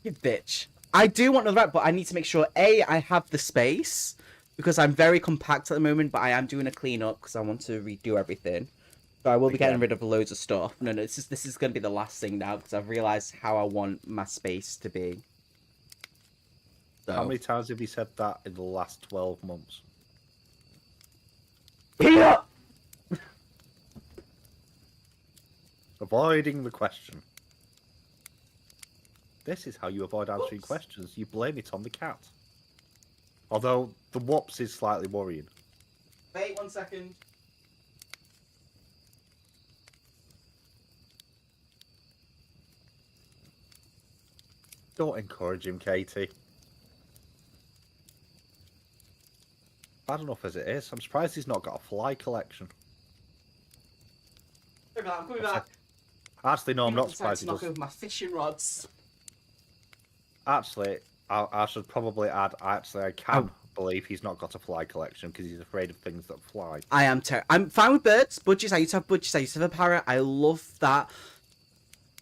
You bitch. I do want another rat, but I need to make sure, A, I have the space. Because I'm very compact at the moment, but I am doing a clean up because I want to redo everything. So I will be getting rid of loads of stuff. No, this is going to be the last thing now because I've realised how I want my space to be. So. How many times have you said that in the last 12 months? Peanut! Avoiding the question. This is how you avoid answering questions. You blame it on the cat. Although the whoops is slightly worrying. Wait 1 second. Don't encourage him, Katie. Bad enough as it is. I'm surprised he's not got a fly collection. I'm coming back. Actually, no, I'm not surprised he knock does. over my fishing rods. Actually, I should probably add, I can believe he's not got a fly collection because he's afraid of things that fly. I am I'm fine with birds. Budgies, I used to have budgies. I used to have a parrot. I love that.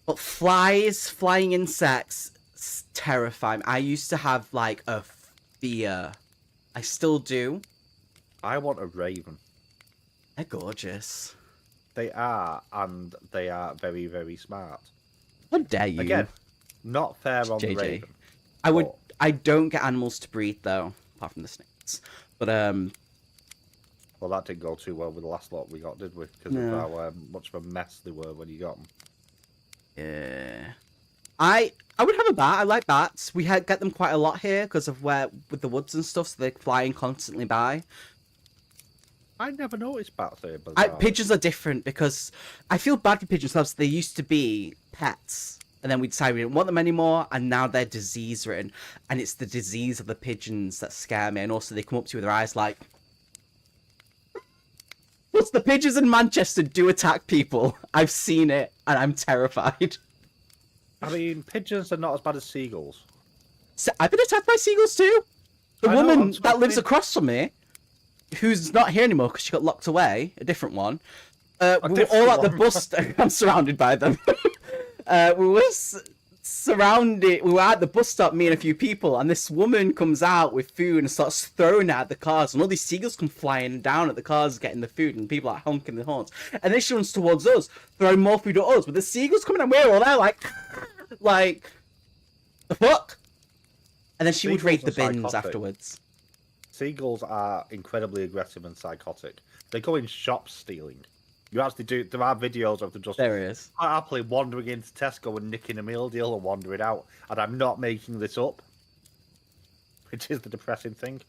But flies, flying insects, terrify me. I used to have, like, a fear. I still do. I want a raven. They're gorgeous. They are, and they are very, very smart. How dare you? Again, not fair on the JJ. raven. I don't get animals to breed, though, apart from the snakes. But Well, that didn't go too well with the last lot we got, did we? Because of how much of a mess they were when you got them. Yeah. I would have a bat. I like bats. We get them quite a lot here because of where with the woods and stuff, so they're flying constantly by. I never noticed bats there, but pigeons are different because I feel bad for pigeons because they used to be pets, and then we decided we didn't want them anymore, and now they're disease ridden, and it's the disease of the pigeons that scare me, and also they come up to you with their eyes like. Plus, the pigeons in Manchester do attack people. I've seen it, and I'm terrified. I mean, pigeons are not as bad as seagulls. So, I've been attacked by seagulls too. The woman that lives across from me, who's not here anymore because she got locked away, a different one. We were all at the bus. I'm surrounded by them. We were surrounded. We were at the bus stop, me and a few people, and this woman comes out with food and starts throwing it at the cars, and all these seagulls come flying down at the cars getting the food, and people are honking the horns. And then she runs towards us, throwing more food at us, but the seagulls coming and we're all there like, the fuck? And then she would raid the bins afterwards. Seagulls are incredibly aggressive and psychotic. They go in shops stealing. You actually do. There are videos of them just quite happily wandering into Tesco and nicking a meal deal and wandering out. And I'm not making this up. Which is the depressing thing.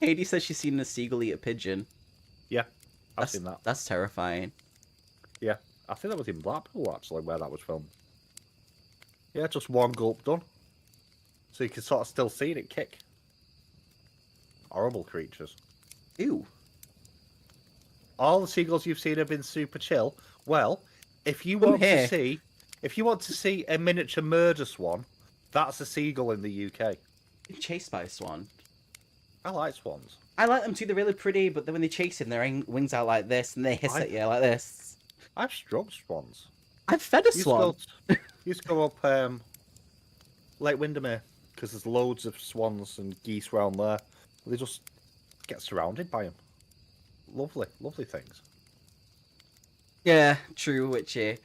Katie says she's seen a seagull eat a pigeon. Yeah, I've seen that. That's terrifying. Yeah, I think that was in Blackpool actually, where that was filmed. Yeah, just one gulp done. So you can sort of still see it kick. Horrible creatures. Ew. All the seagulls you've seen have been super chill. Well, if you want to see a miniature murder swan, that's a seagull in the UK. Been chased by a swan. I like swans. I like them too. They're really pretty, but then when they chase him, their wings out like this, and they hiss at you like this. I've stroked swans. I've fed a swan. Used to go up Lake Windermere because there's loads of swans and geese around there. They just get surrounded by them. Lovely, lovely things. Yeah, true, Witchy.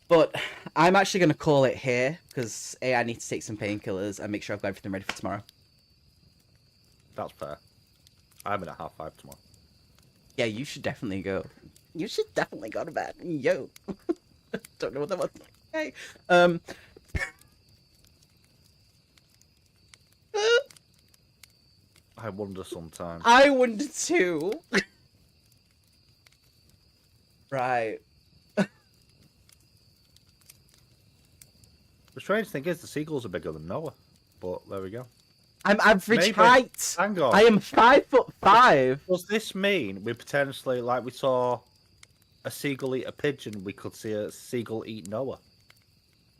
But I'm actually going to call it here because I need to take some painkillers and make sure I've got everything ready for tomorrow. That's fair. I'm in at 5:30 tomorrow. Yeah, you should definitely go. You should definitely go to bed. Yo. Don't know what that was. Hey. I wonder sometimes. I wonder too. Right. The strange thing is the seagulls are bigger than Noah, but there we go. I'm average height. Hang on. I am 5'5". Does this mean we potentially, like we saw a seagull eat a pigeon, we could see a seagull eat Noah?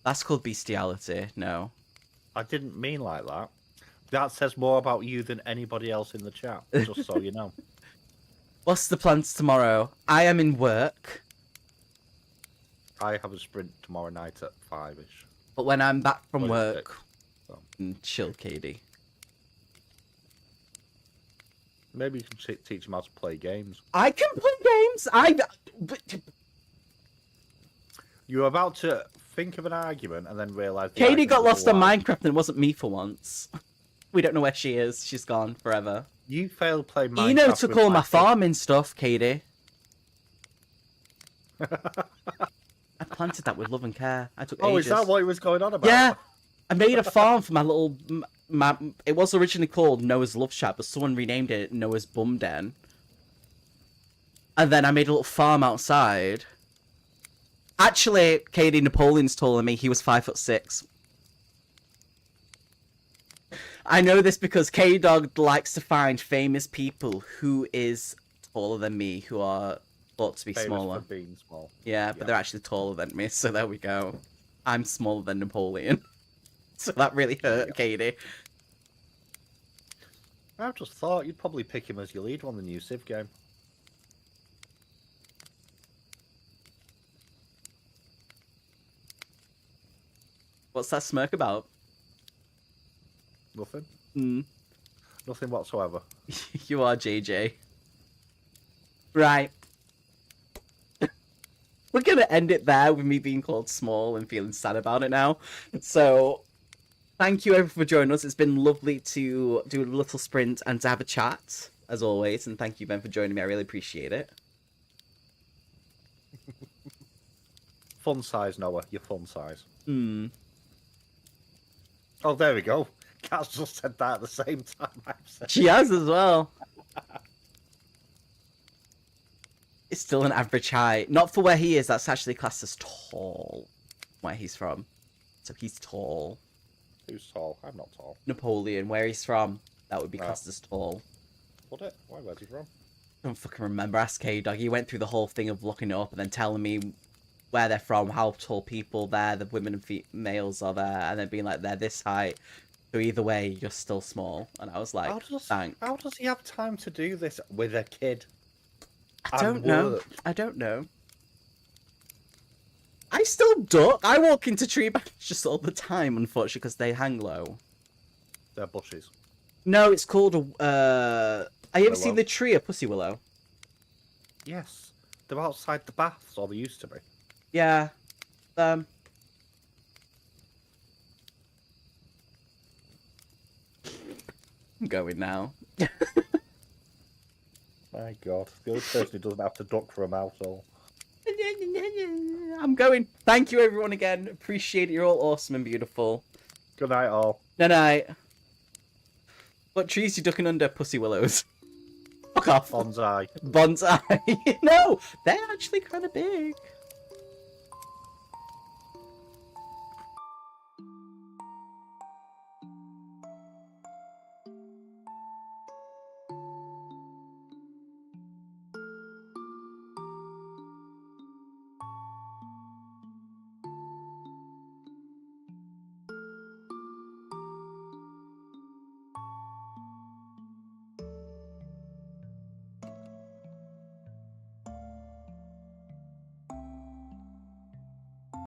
That's called bestiality. No. I didn't mean like that. That says more about you than anybody else in the chat, just so you know. What's the plans tomorrow? I am in work. I have a sprint tomorrow night at 5-ish. But when I'm back from 26, work, so. chill, Katie. Maybe you can teach him how to play games. I can play games. You were about to think of an argument and then realise... Katie got lost on Minecraft and it wasn't me for once. We don't know where she is. She's gone forever. You failed to play Minecraft. You know, took all my farming stuff, Katie. I planted that with love and care. I took ages. Is that what he was going on about? Yeah. I made a farm for my little... It was originally called Noah's Love Shack, but someone renamed it Noah's Bum Den. And then I made a little farm outside. Actually, Katie, Napoleon's taller than me. He was 5'6". I know this because K-Dog likes to find famous people who is taller than me, who are thought to be famous smaller. For being small. Yeah, but they're actually taller than me, so there we go. I'm smaller than Napoleon. So that really hurt, Katie. I just thought you'd probably pick him as your lead on the new Civ game. What's that smirk about? Nothing? Hmm. Nothing whatsoever. You are JJ. Right. We're gonna end it there with me being called small and feeling sad about it now. So, thank you everyone for joining us. It's been lovely to do a little sprint and to have a chat, as always. And thank you, Ben, for joining me. I really appreciate it. Fun size, Noah. You're fun size. Hmm. Oh, there we go. Kat's just said that at the same time I've said She has as well. It's still an average height. Not for where he is. That's actually classed as tall. Where he's from. So he's tall. Who's tall? I'm not tall. Napoleon, where he's from. That would be classed as tall. Would it? Where's he from? I don't fucking remember. Ask K-Dog. He went through the whole thing of looking it up and then telling me where they're from, how tall people there, the women and males are there, and then being like, they're this height. So either way, you're still small. And I was like, thanks. How does he have time to do this with a kid? I don't know. I don't know. I still duck. I walk into tree branches all the time, unfortunately, because they hang low. They're bushes. No, it's called a... Have you ever seen the tree, a pussy willow? Yes. They're outside the baths, or they used to be. Yeah. I'm going now. My God. The only person who doesn't have to duck for a mouthful. I'm going. Thank you, everyone, again. Appreciate it. You're all awesome and beautiful. Good night, all. Night-night. What trees you ducking under? Pussy willows. Fuck off. Bonsai. Bonsai. No, they're actually kind of big.